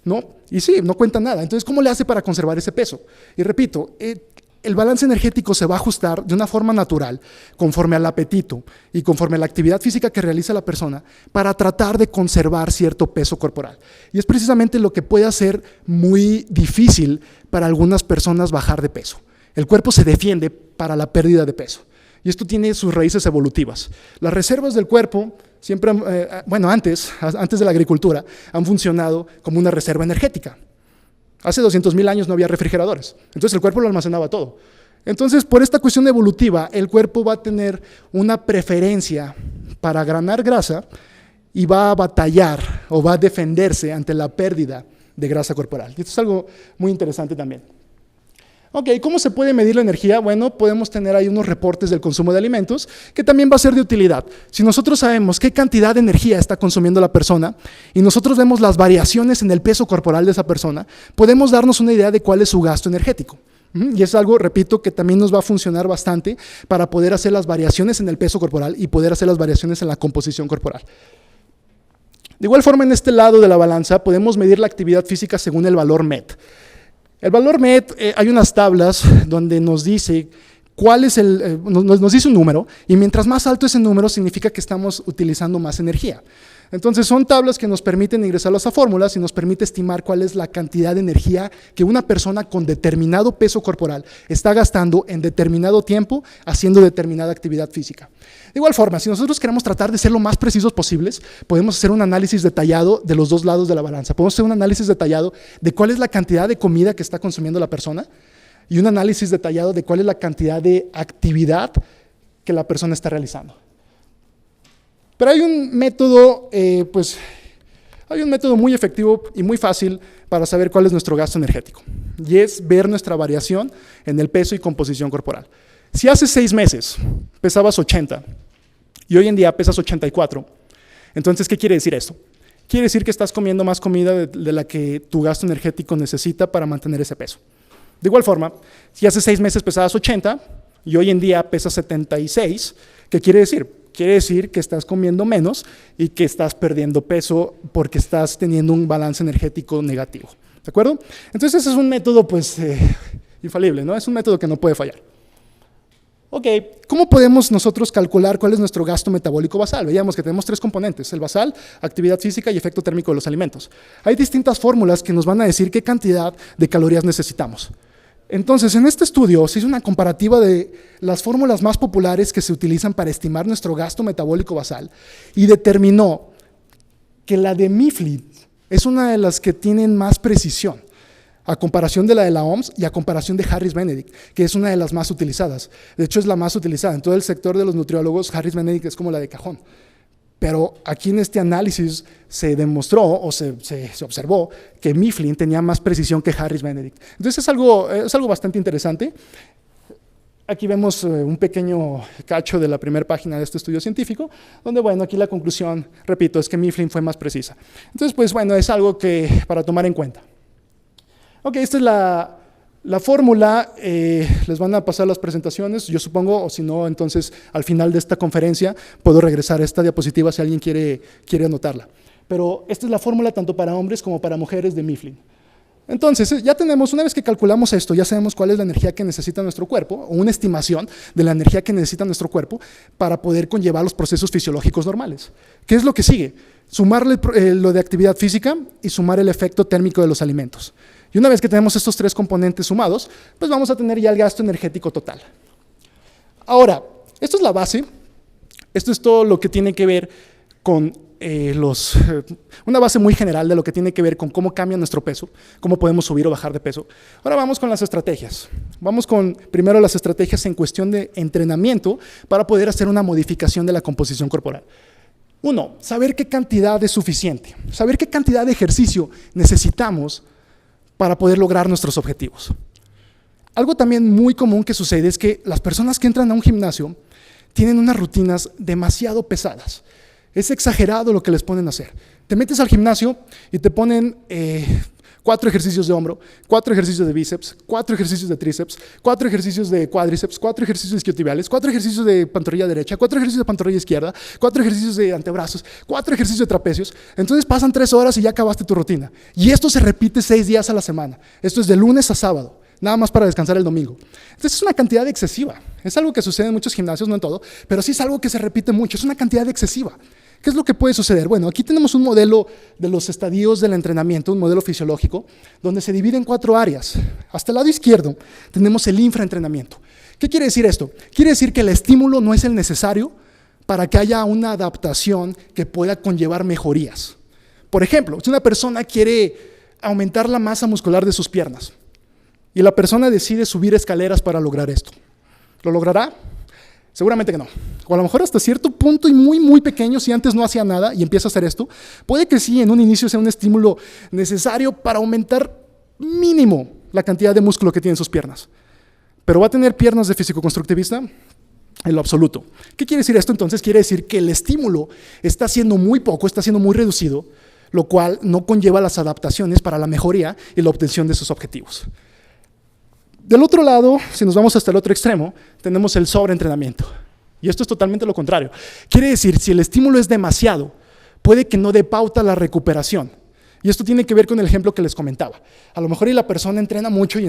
¿No? Y sí, no cuenta nada. Entonces, ¿cómo le hace para conservar ese peso? Y repito, el balance energético se va a ajustar de una forma natural, conforme al apetito y conforme a la actividad física que realiza la persona, para tratar de conservar cierto peso corporal. Y es precisamente lo que puede hacer muy difícil para algunas personas bajar de peso. El cuerpo se defiende para la pérdida de peso. Y esto tiene sus raíces evolutivas. Las reservas del cuerpo siempre, antes de la agricultura, han funcionado como una reserva energética. Hace 200,000 años no había refrigeradores, entonces el cuerpo lo almacenaba todo. Entonces, por esta cuestión evolutiva, el cuerpo va a tener una preferencia para ganar grasa y va a batallar o va a defenderse ante la pérdida de grasa corporal. Y esto es algo muy interesante también. Ok, ¿cómo se puede medir la energía? Bueno, podemos tener ahí unos reportes del consumo de alimentos, que también va a ser de utilidad. Si nosotros sabemos qué cantidad de energía está consumiendo la persona y nosotros vemos las variaciones en el peso corporal de esa persona, podemos darnos una idea de cuál es su gasto energético. Y es algo, repito, que también nos va a funcionar bastante para poder hacer las variaciones en el peso corporal y poder hacer las variaciones en la composición corporal. De igual forma, en este lado de la balanza podemos medir la actividad física según el valor MET. El valor MET, hay unas tablas donde nos dice cuál es nos dice un número, y mientras más alto ese número significa que estamos utilizando más energía. Entonces son tablas que nos permiten ingresarlas a fórmulas y nos permite estimar cuál es la cantidad de energía que una persona con determinado peso corporal está gastando en determinado tiempo haciendo determinada actividad física. De igual forma, si nosotros queremos tratar de ser lo más precisos posibles, podemos hacer un análisis detallado de los dos lados de la balanza. Podemos hacer un análisis detallado de cuál es la cantidad de comida que está consumiendo la persona y un análisis detallado de cuál es la cantidad de actividad que la persona está realizando. Pero hay un método, muy efectivo y muy fácil para saber cuál es nuestro gasto energético, y es ver nuestra variación en el peso y composición corporal. Si hace 6 meses pesabas 80 y hoy en día pesas 84, entonces, ¿qué quiere decir esto? Quiere decir que estás comiendo más comida de la que tu gasto energético necesita para mantener ese peso. De igual forma, si hace 6 meses pesabas 80 y hoy en día pesas 76, ¿qué quiere decir? Quiere decir que estás comiendo menos y que estás perdiendo peso porque estás teniendo un balance energético negativo. ¿De acuerdo? Entonces ese es un método infalible, ¿no? Es un método que no puede fallar. Ok, ¿cómo podemos nosotros calcular cuál es nuestro gasto metabólico basal? Veíamos que tenemos 3 componentes: el basal, actividad física y efecto térmico de los alimentos. Hay distintas fórmulas que nos van a decir qué cantidad de calorías necesitamos. Entonces, en este estudio se hizo una comparativa de las fórmulas más populares que se utilizan para estimar nuestro gasto metabólico basal y determinó que la de Mifflin es una de las que tienen más precisión, a comparación de la de la OMS y a comparación de Harris Benedict, que es una de las más utilizadas. De hecho, es la más utilizada. En todo el sector de los nutriólogos, Harris Benedict es como la de cajón. Pero aquí en este análisis se demostró o se observó que Mifflin tenía más precisión que Harris Benedict. Entonces es algo bastante interesante. Aquí vemos un pequeño cacho de la primera página de este estudio científico, donde, aquí la conclusión, repito, es que Mifflin fue más precisa. Entonces, es algo que para tomar en cuenta. Ok, esta es la fórmula. Les van a pasar las presentaciones, yo supongo, o si no, entonces al final de esta conferencia puedo regresar a esta diapositiva si alguien quiere anotarla. Pero esta es la fórmula tanto para hombres como para mujeres de Mifflin. Entonces, ya tenemos, una vez que calculamos esto, ya sabemos cuál es la energía que necesita nuestro cuerpo, o una estimación de la energía que necesita nuestro cuerpo para poder conllevar los procesos fisiológicos normales. ¿Qué es lo que sigue? Sumarle lo de actividad física y sumar el efecto térmico de los alimentos. Y una vez que tenemos estos 3 componentes sumados, pues vamos a tener ya el gasto energético total. Ahora, esto es la base, esto es todo lo que tiene que ver con una base muy general de lo que tiene que ver con cómo cambia nuestro peso, cómo podemos subir o bajar de peso. Ahora vamos con las estrategias. Vamos con primero las estrategias en cuestión de entrenamiento para poder hacer una modificación de la composición corporal. 1, saber qué cantidad es suficiente, saber qué cantidad de ejercicio necesitamos para poder lograr nuestros objetivos. Algo también muy común que sucede es que las personas que entran a un gimnasio tienen unas rutinas demasiado pesadas. Es exagerado lo que les ponen a hacer. Te metes al gimnasio y te ponen 4 ejercicios de hombro, 4 ejercicios de bíceps, 4 ejercicios de tríceps, 4 ejercicios de cuádriceps, 4 ejercicios isquiotibiales, 4 ejercicios de pantorrilla derecha, 4 ejercicios de pantorrilla izquierda, 4 ejercicios de antebrazos, 4 ejercicios de trapecios. Entonces pasan 3 horas y ya acabaste tu rutina. Y esto se repite 6 días a la semana. Esto es de lunes a sábado, nada más para descansar el domingo. Entonces es una cantidad excesiva. Es algo que sucede en muchos gimnasios, no en todo, pero sí es algo que se repite mucho. Es una cantidad excesiva. ¿Qué es lo que puede suceder? Bueno, aquí tenemos un modelo de los estadios del entrenamiento, un modelo fisiológico, donde se divide en 4 áreas. Hasta el lado izquierdo tenemos el infraentrenamiento. ¿Qué quiere decir esto? Quiere decir que el estímulo no es el necesario para que haya una adaptación que pueda conllevar mejorías. Por ejemplo, si una persona quiere aumentar la masa muscular de sus piernas y la persona decide subir escaleras para lograr esto, ¿lo logrará? Seguramente que no. O a lo mejor hasta cierto punto y muy, muy pequeño, si antes no hacía nada y empieza a hacer esto, puede que sí, en un inicio sea un estímulo necesario para aumentar mínimo la cantidad de músculo que tienen sus piernas. ¿Pero va a tener piernas de físico-constructivista? En lo absoluto. ¿Qué quiere decir esto entonces? Quiere decir que el estímulo está siendo muy poco, está siendo muy reducido, lo cual no conlleva las adaptaciones para la mejoría y la obtención de sus objetivos. Del otro lado, si nos vamos hasta el otro extremo, tenemos el sobreentrenamiento. Y esto es totalmente lo contrario. Quiere decir, si el estímulo es demasiado, puede que no dé pauta a la recuperación. Y esto tiene que ver con el ejemplo que les comentaba. A lo mejor la persona entrena mucho y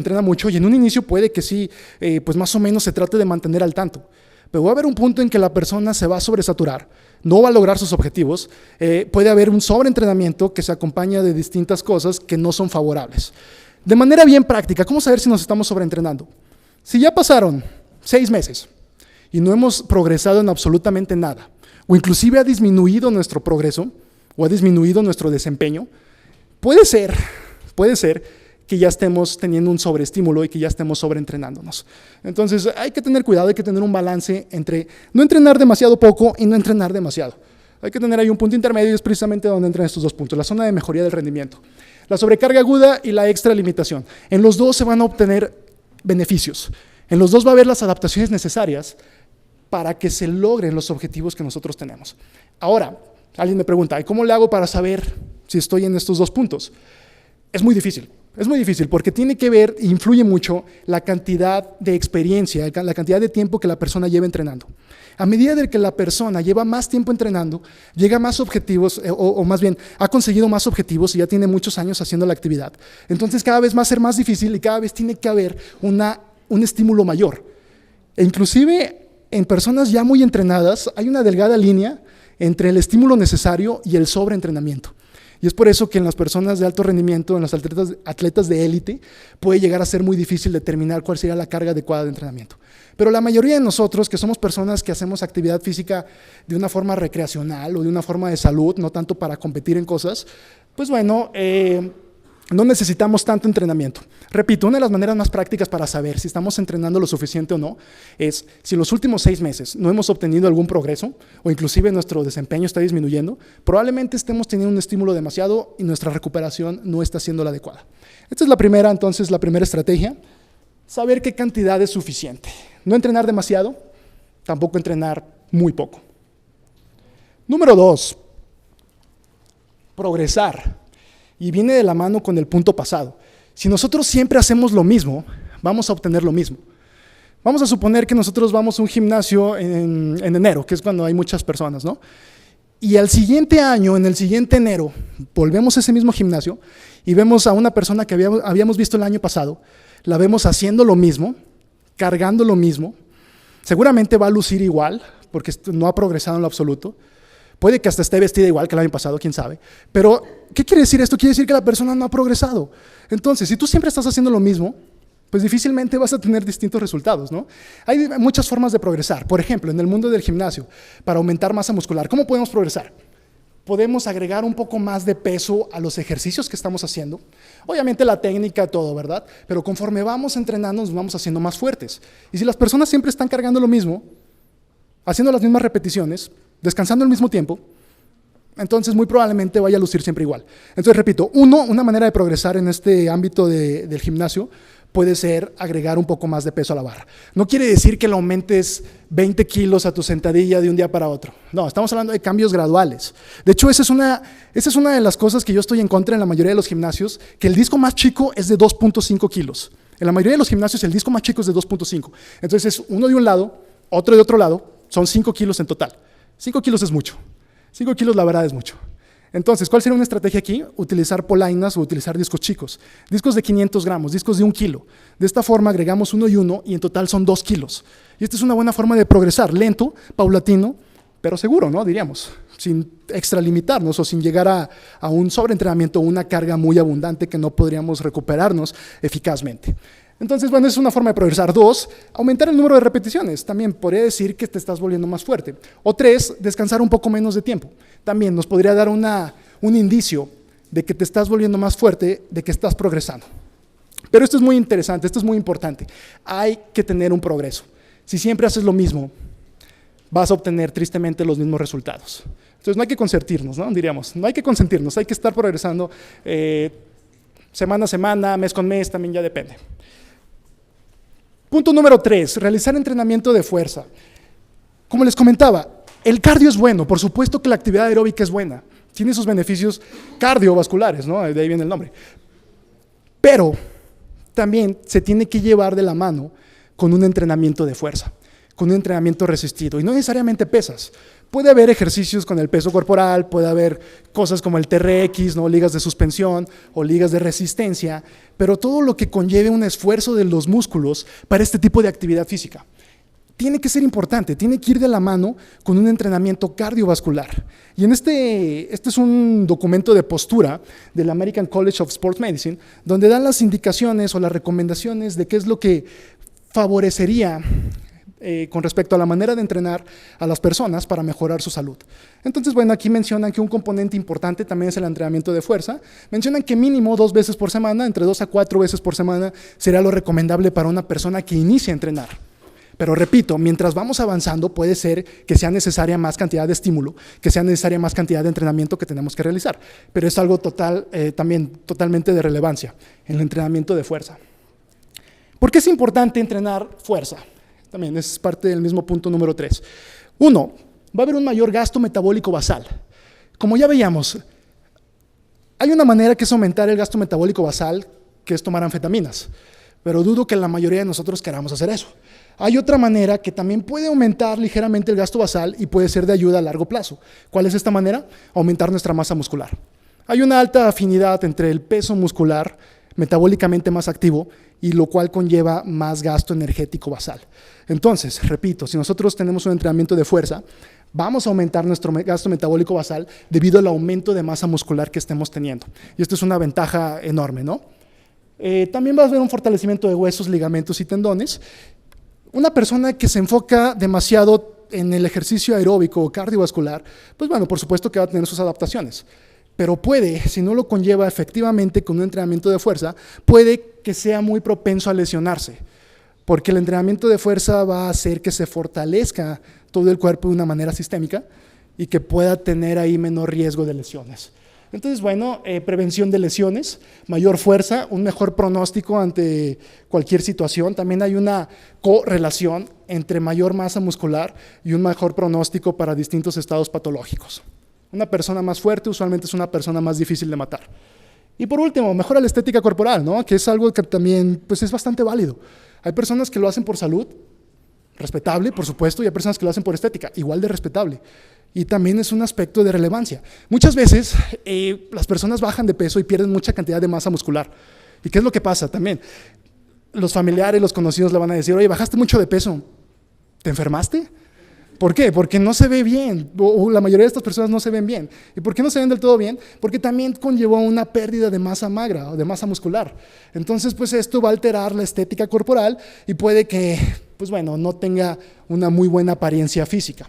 en un inicio puede que sí, pues más o menos se trate de mantener al tanto. Pero va a haber un punto en que la persona se va a sobresaturar, no va a lograr sus objetivos, puede haber un sobreentrenamiento que se acompaña de distintas cosas que no son favorables. De manera bien práctica, ¿cómo saber si nos estamos sobreentrenando? Si ya pasaron 6 meses y no hemos progresado en absolutamente nada, o inclusive ha disminuido nuestro progreso, o ha disminuido nuestro desempeño, puede ser que ya estemos teniendo un sobreestímulo y que ya estemos sobreentrenándonos. Entonces hay que tener cuidado, hay que tener un balance entre no entrenar demasiado poco y no entrenar demasiado. Hay que tener ahí un punto intermedio y es precisamente donde entran estos 2 puntos, la zona de mejoría del rendimiento. La sobrecarga aguda y la extralimitación. En los 2 se van a obtener beneficios. En los 2 va a haber las adaptaciones necesarias para que se logren los objetivos que nosotros tenemos. Ahora, alguien me pregunta, ¿y cómo le hago para saber si estoy en estos 2 puntos? Es muy difícil porque tiene que ver, influye mucho la cantidad de experiencia, la cantidad de tiempo que la persona lleva entrenando. A medida de que la persona lleva más tiempo entrenando, llega a más objetivos, o más bien, ha conseguido más objetivos y ya tiene muchos años haciendo la actividad. Entonces cada vez va a ser más difícil y cada vez tiene que haber un estímulo mayor. E inclusive en personas ya muy entrenadas hay una delgada línea entre el estímulo necesario y el sobreentrenamiento. Y es por eso que en las personas de alto rendimiento, en los atletas de élite, puede llegar a ser muy difícil determinar cuál sería la carga adecuada de entrenamiento. Pero la mayoría de nosotros, que somos personas que hacemos actividad física de una forma recreacional o de una forma de salud, no tanto para competir en cosas, pues bueno, no necesitamos tanto entrenamiento. Repito, una de las maneras más prácticas para saber si estamos entrenando lo suficiente o no es si en los últimos 6 meses no hemos obtenido algún progreso o inclusive nuestro desempeño está disminuyendo, probablemente estemos teniendo un estímulo demasiado y nuestra recuperación no está siendo la adecuada. Esta es la primera estrategia, saber qué cantidad es suficiente. No entrenar demasiado, tampoco entrenar muy poco. Número 2, progresar. Y viene de la mano con el punto pasado. Si nosotros siempre hacemos lo mismo, vamos a obtener lo mismo. Vamos a suponer que nosotros vamos a un gimnasio en enero, que es cuando hay muchas personas, ¿no? Y al siguiente año, en el siguiente enero, volvemos a ese mismo gimnasio y vemos a una persona que habíamos visto el año pasado, la vemos haciendo lo mismo, cargando lo mismo, seguramente va a lucir igual, porque no ha progresado en lo absoluto. Puede que hasta esté vestida igual que el año pasado, quién sabe. Pero, ¿qué quiere decir esto? Quiere decir que la persona no ha progresado. Entonces, si tú siempre estás haciendo lo mismo, pues difícilmente vas a tener distintos resultados, ¿no? Hay muchas formas de progresar. Por ejemplo, en el mundo del gimnasio, para aumentar masa muscular, ¿cómo podemos progresar? podemos agregar un poco más de peso a los ejercicios que estamos haciendo. Obviamente la técnica, todo, ¿verdad? Pero conforme vamos entrenando, nos vamos haciendo más fuertes. Y si las personas siempre están cargando lo mismo, haciendo las mismas repeticiones, descansando al mismo tiempo, entonces muy probablemente vaya a lucir siempre igual. Entonces, repito, una manera de progresar en este ámbito del gimnasio puede ser agregar un poco más de peso a la barra. No quiere decir que le aumentes 20 kilos a tu sentadilla de un día para otro. No, estamos hablando de cambios graduales. De hecho, esa es una de las cosas que yo estoy en contra en la mayoría de los gimnasios, que el disco más chico es de 2.5 kilos. En la mayoría de los gimnasios el disco más chico es de 2.5. Entonces es uno de un lado, otro de otro lado, son 5 kilos en total. 5 kilos es mucho. 5 kilos la verdad es mucho. Entonces, ¿cuál sería una estrategia aquí? Utilizar polainas o utilizar discos chicos. Discos de 500 gramos, discos de 1 kilo. De esta forma agregamos uno y en total son 2 kilos. Y esta es una buena forma de progresar, lento, paulatino, pero seguro, ¿no? Diríamos, sin extralimitarnos o sin llegar a un sobreentrenamiento o una carga muy abundante que no podríamos recuperarnos eficazmente. Entonces, bueno, es una forma de progresar. 2, aumentar el número de repeticiones. También podría decir que te estás volviendo más fuerte. O 3, descansar un poco menos de tiempo. También nos podría dar un indicio de que te estás volviendo más fuerte, de que estás progresando. Pero esto es muy interesante, esto es muy importante. Hay que tener un progreso. Si siempre haces lo mismo, vas a obtener tristemente los mismos resultados. Entonces, no hay que consentirnos, ¿no? Diríamos, no hay que consentirnos, hay que estar progresando semana a semana, mes con mes, también ya depende. Punto número 3, realizar entrenamiento de fuerza. Como les comentaba, el cardio es bueno, por supuesto que la actividad aeróbica es buena, tiene sus beneficios cardiovasculares, ¿no? De ahí viene el nombre. Pero también se tiene que llevar de la mano con un entrenamiento de fuerza, con un entrenamiento resistido, y no necesariamente pesas. Puede haber ejercicios con el peso corporal, puede haber cosas como el TRX, ¿no? Ligas de suspensión o ligas de resistencia, pero todo lo que conlleve un esfuerzo de los músculos para este tipo de actividad física. Tiene que ser importante, tiene que ir de la mano con un entrenamiento cardiovascular. Y este es un documento de postura del American College of Sports Medicine, donde dan las indicaciones o las recomendaciones de qué es lo que favorecería con respecto a la manera de entrenar a las personas para mejorar su salud. Entonces, bueno, aquí mencionan que un componente importante también es el entrenamiento de fuerza. Mencionan que mínimo 2 veces por semana, entre 2 a 4 veces por semana, sería lo recomendable para una persona que inicia a entrenar. Pero repito, mientras vamos avanzando, puede ser que sea necesaria más cantidad de estímulo, que sea necesaria más cantidad de entrenamiento que tenemos que realizar. Pero es algo también totalmente de relevancia, el entrenamiento de fuerza. ¿Por qué es importante entrenar fuerza? También es parte del mismo punto número 3. 1, va a haber un mayor gasto metabólico basal. Como ya veíamos, hay una manera que es aumentar el gasto metabólico basal, que es tomar anfetaminas, pero dudo que la mayoría de nosotros queramos hacer eso. Hay otra manera que también puede aumentar ligeramente el gasto basal y puede ser de ayuda a largo plazo. ¿Cuál es esta manera? Aumentar nuestra masa muscular. Hay una alta afinidad entre el peso muscular metabólicamente más activo y lo cual conlleva más gasto energético basal. Entonces, repito, si nosotros tenemos un entrenamiento de fuerza, vamos a aumentar nuestro gasto metabólico basal debido al aumento de masa muscular que estemos teniendo. Y esto es una ventaja enorme, ¿no? También va a haber un fortalecimiento de huesos, ligamentos y tendones. Una persona que se enfoca demasiado en el ejercicio aeróbico o cardiovascular, pues bueno, por supuesto que va a tener sus adaptaciones. Pero puede, si no lo conlleva efectivamente con un entrenamiento de fuerza, puede que sea muy propenso a lesionarse, porque el entrenamiento de fuerza va a hacer que se fortalezca todo el cuerpo de una manera sistémica y que pueda tener ahí menor riesgo de lesiones. Entonces, bueno, prevención de lesiones, mayor fuerza, un mejor pronóstico ante cualquier situación. También hay una correlación entre mayor masa muscular y un mejor pronóstico para distintos estados patológicos. Una persona más fuerte usualmente es una persona más difícil de matar. Y por último, mejora la estética corporal, ¿no? Que es algo que también pues, es bastante válido. Hay personas que lo hacen por salud, respetable, por supuesto, y hay personas que lo hacen por estética, igual de respetable. Y también es un aspecto de relevancia. Muchas veces las personas bajan de peso y pierden mucha cantidad de masa muscular. ¿Y qué es lo que pasa también? Los familiares, los conocidos le van a decir, oye, bajaste mucho de peso, ¿te enfermaste? ¿Por qué? Porque no se ve bien, o la mayoría de estas personas no se ven bien. ¿Y por qué no se ven del todo bien? Porque también conllevó una pérdida de masa magra o de masa muscular. Entonces, pues esto va a alterar la estética corporal y puede que, pues bueno, no tenga una muy buena apariencia física.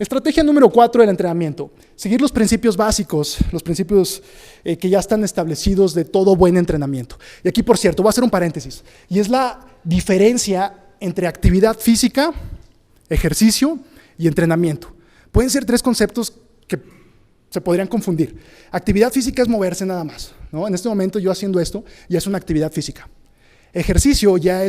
Estrategia número 4 del entrenamiento. Seguir los principios básicos, los principios que ya están establecidos de todo buen entrenamiento. Y aquí, por cierto, voy a hacer un paréntesis. Y es la diferencia entre actividad física, ejercicio y entrenamiento. Pueden ser tres conceptos que se podrían confundir. Actividad física es moverse nada más, ¿no? En este momento yo haciendo esto ya es una actividad física. Ejercicio ya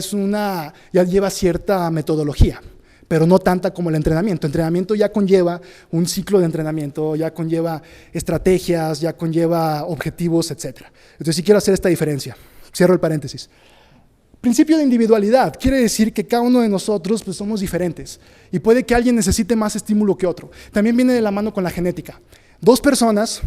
lleva cierta metodología, pero no tanta como el entrenamiento. Entrenamiento ya conlleva un ciclo de entrenamiento, ya conlleva estrategias, ya conlleva objetivos, etc. Entonces sí quiero hacer esta diferencia. Cierro el paréntesis. Principio de individualidad. Quiere decir que cada uno de nosotros pues, somos diferentes y puede que alguien necesite más estímulo que otro. También viene de la mano con la genética. Dos personas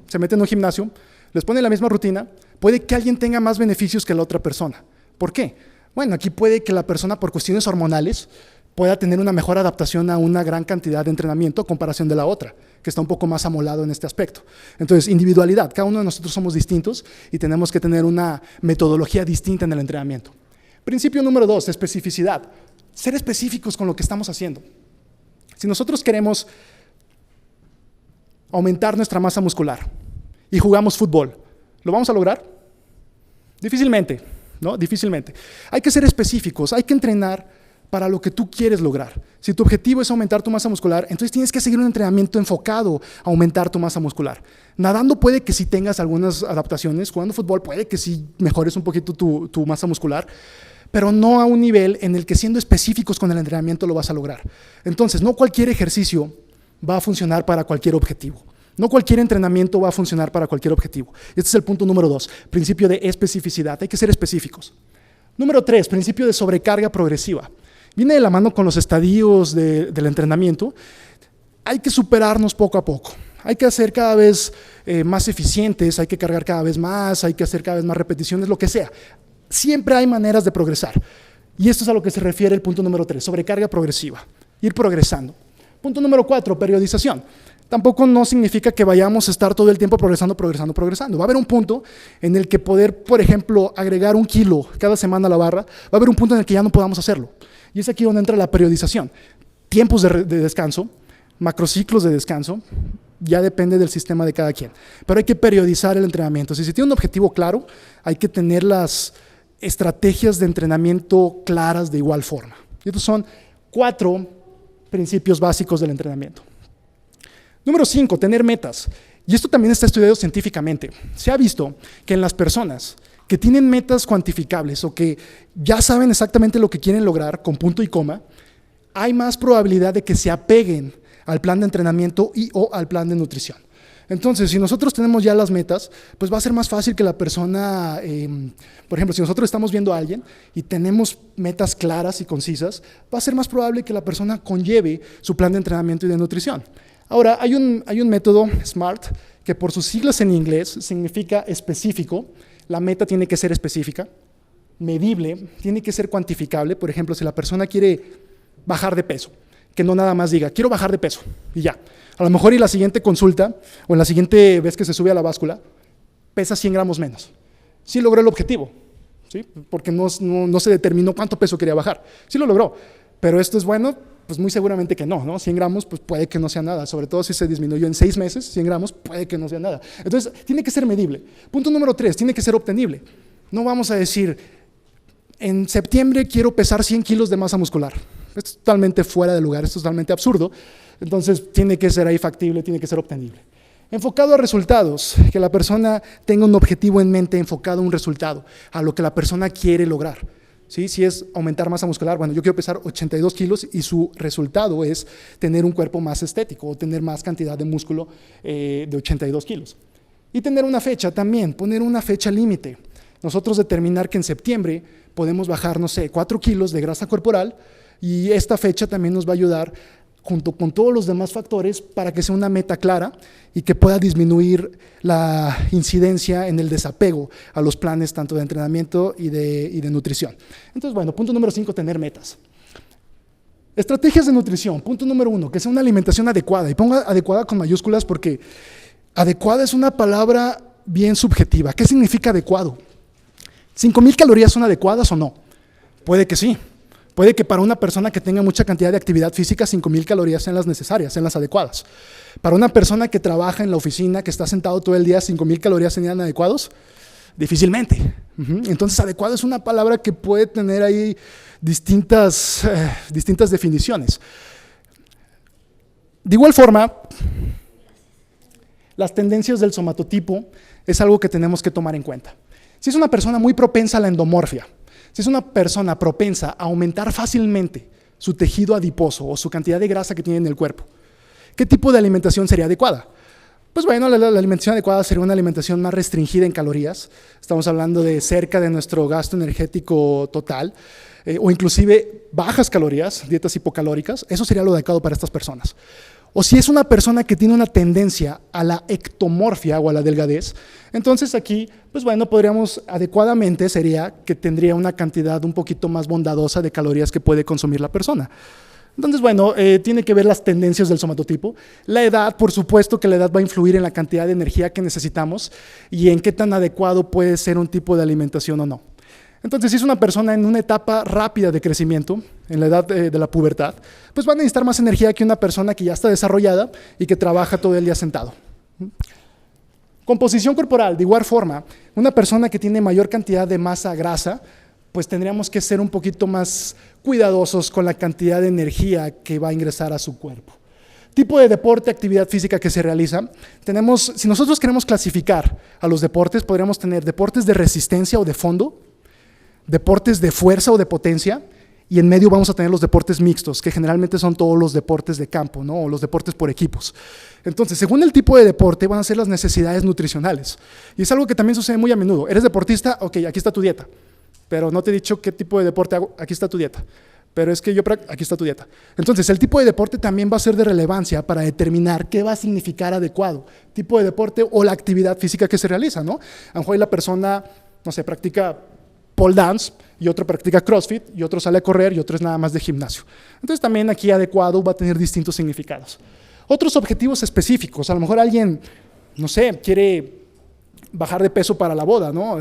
se meten en un gimnasio, les ponen la misma rutina, puede que alguien tenga más beneficios que la otra persona. ¿Por qué? Bueno, aquí puede que la persona por cuestiones hormonales pueda tener una mejor adaptación a una gran cantidad de entrenamiento a comparación de la otra, que está un poco más amolado en este aspecto. Entonces, individualidad. Cada uno de nosotros somos distintos y tenemos que tener una metodología distinta en el entrenamiento. Principio número 2, especificidad. Ser específicos con lo que estamos haciendo. Si nosotros queremos aumentar nuestra masa muscular y jugamos fútbol, ¿lo vamos a lograr? Difícilmente, ¿no? Difícilmente. Hay que ser específicos, hay que entrenar para lo que tú quieres lograr. Si tu objetivo es aumentar tu masa muscular, entonces tienes que seguir un entrenamiento enfocado a aumentar tu masa muscular. Nadando puede que sí tengas algunas adaptaciones, jugando fútbol puede que sí mejores un poquito tu masa muscular, pero no a un nivel en el que siendo específicos con el entrenamiento lo vas a lograr. Entonces, no cualquier ejercicio va a funcionar para cualquier objetivo. No cualquier entrenamiento va a funcionar para cualquier objetivo. Este es el punto número 2, principio de especificidad. Hay que ser específicos. Número 3, principio de sobrecarga progresiva. Viene de la mano con los estadios del entrenamiento. Hay que superarnos poco a poco. Hay que hacer cada vez más eficientes, hay que cargar cada vez más, hay que hacer cada vez más repeticiones, lo que sea. Siempre hay maneras de progresar. Y esto es a lo que se refiere el punto número 3, sobrecarga progresiva. Ir progresando. Punto número 4, periodización. Tampoco no significa que vayamos a estar todo el tiempo progresando. Va a haber un punto en el que poder, por ejemplo, agregar 1 kilo cada semana a la barra, va a haber un punto en el que ya no podamos hacerlo. Y es aquí donde entra la periodización. Tiempos de descanso, macrociclos de descanso, ya depende del sistema de cada quien. Pero hay que periodizar el entrenamiento. Si se tiene un objetivo claro, hay que tener las estrategias de entrenamiento claras de igual forma. Y estos son 4 principios básicos del entrenamiento. Número 5, tener metas. Y esto también está estudiado científicamente. Se ha visto que en las personas que tienen metas cuantificables o que ya saben exactamente lo que quieren lograr con punto y coma, hay más probabilidad de que se apeguen al plan de entrenamiento y o al plan de nutrición. Entonces, si nosotros tenemos ya las metas, pues va a ser más fácil que la persona, por ejemplo, si nosotros estamos viendo a alguien y tenemos metas claras y concisas, va a ser más probable que la persona conlleve su plan de entrenamiento y de nutrición. Ahora, hay un método SMART que por sus siglas en inglés significa específico. La meta tiene que ser específica, medible, tiene que ser cuantificable. Por ejemplo, si la persona quiere bajar de peso, que no nada más diga, quiero bajar de peso, y ya. A lo mejor y la siguiente consulta, o en la siguiente vez que se sube a la báscula, pesa 100 gramos menos. Sí logró el objetivo, ¿sí? Porque no se determinó cuánto peso quería bajar. Sí lo logró, pero esto es bueno, pues muy seguramente que no, 100 gramos pues puede que no sea nada, sobre todo si se disminuyó en 6 meses, 100 gramos puede que no sea nada. Entonces, tiene que ser medible. Punto número 3, tiene que ser obtenible. No vamos a decir, en septiembre quiero pesar 100 kilos de masa muscular. Esto es totalmente fuera de lugar, esto es totalmente absurdo. Entonces, tiene que ser ahí factible, tiene que ser obtenible. Enfocado a resultados, que la persona tenga un objetivo en mente enfocado a un resultado, a lo que la persona quiere lograr. ¿Sí? Si es aumentar masa muscular, bueno, yo quiero pesar 82 kilos y su resultado es tener un cuerpo más estético o tener más cantidad de músculo de 82 kilos. Y tener una fecha también, poner una fecha límite. Nosotros determinar que en septiembre podemos bajar, 4 kilos de grasa corporal y esta fecha también nos va a ayudar junto con todos los demás factores para que sea una meta clara y que pueda disminuir la incidencia en el desapego a los planes tanto de entrenamiento y de nutrición. Entonces, bueno, punto número 5, tener metas. Estrategias de nutrición. Punto número 1, que sea una alimentación adecuada. Y ponga adecuada con mayúsculas porque adecuada es una palabra bien subjetiva. ¿Qué significa adecuado? ¿5,000 calorías son adecuadas o no? Puede que sí. Puede que para una persona que tenga mucha cantidad de actividad física, 5,000 calorías sean las necesarias, sean las adecuadas. Para una persona que trabaja en la oficina, que está sentado todo el día, 5,000 calorías serían adecuados. Difícilmente. Entonces, adecuado es una palabra que puede tener ahí distintas definiciones. De igual forma, las tendencias del somatotipo es algo que tenemos que tomar en cuenta. Si es una persona muy propensa a la endomorfia, si es una persona propensa a aumentar fácilmente su tejido adiposo o su cantidad de grasa que tiene en el cuerpo, ¿qué tipo de alimentación sería adecuada? Pues bueno, la alimentación adecuada sería una alimentación más restringida en calorías. Estamos hablando de cerca de nuestro gasto energético total, o inclusive bajas calorías, dietas hipocalóricas. Eso sería lo adecuado para estas personas. O si es una persona que tiene una tendencia a la ectomorfia o a la delgadez, entonces aquí, pues bueno, podríamos adecuadamente sería que tendría una cantidad un poquito más bondadosa de calorías que puede consumir la persona. Entonces, bueno, tiene que ver las tendencias del somatotipo. La edad, por supuesto que la edad va a influir en la cantidad de energía que necesitamos y en qué tan adecuado puede ser un tipo de alimentación o no. Entonces, si es una persona en una etapa rápida de crecimiento, en la edad de la pubertad, pues va a necesitar más energía que una persona que ya está desarrollada y que trabaja todo el día sentado. Composición corporal, de igual forma, una persona que tiene mayor cantidad de masa grasa, pues tendríamos que ser un poquito más cuidadosos con la cantidad de energía que va a ingresar a su cuerpo. Tipo de deporte, actividad física que se realiza. Si nosotros queremos clasificar a los deportes, podríamos tener deportes de resistencia o de fondo, deportes de fuerza o de potencia, y en medio vamos a tener los deportes mixtos, que generalmente son todos los deportes de campo, ¿no? O los deportes por equipos. Entonces, según el tipo de deporte, van a ser las necesidades nutricionales. Y es algo que también sucede muy a menudo. ¿Eres deportista? Ok, aquí está tu dieta. Pero no te he dicho qué tipo de deporte hago, aquí está tu dieta. Pero es que aquí está tu dieta. Entonces, el tipo de deporte también va a ser de relevancia para determinar qué va a significar adecuado, tipo de deporte o la actividad física que se realiza, ¿no? A lo mejor la persona, no sé, practica pole dance y otro practica CrossFit y otro sale a correr y otro es nada más de gimnasio. Entonces, también aquí adecuado va a tener distintos significados. Otros objetivos específicos, a lo mejor alguien, no sé, quiere bajar de peso para la boda, ¿no?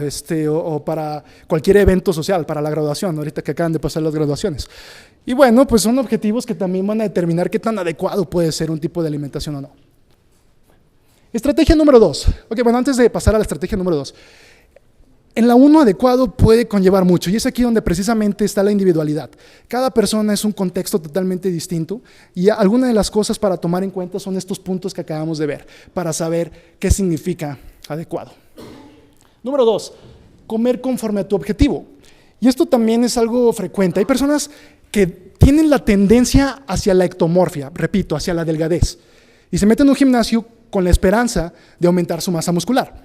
O para cualquier evento social, para la graduación, ahorita que acaban de pasar las graduaciones. Y bueno, pues son objetivos que también van a determinar qué tan adecuado puede ser un tipo de alimentación o no. Estrategia número 2. Ok, bueno, antes de pasar a la estrategia número 2. En la 1 adecuado puede conllevar mucho y es aquí donde precisamente está la individualidad. Cada persona es un contexto totalmente distinto y algunas de las cosas para tomar en cuenta son estos puntos que acabamos de ver para saber qué significa adecuado. Número 2, comer conforme a tu objetivo. Y esto también es algo frecuente. Hay personas que tienen la tendencia hacia la ectomorfia, repito, hacia la delgadez, y se meten en un gimnasio con la esperanza de aumentar su masa muscular.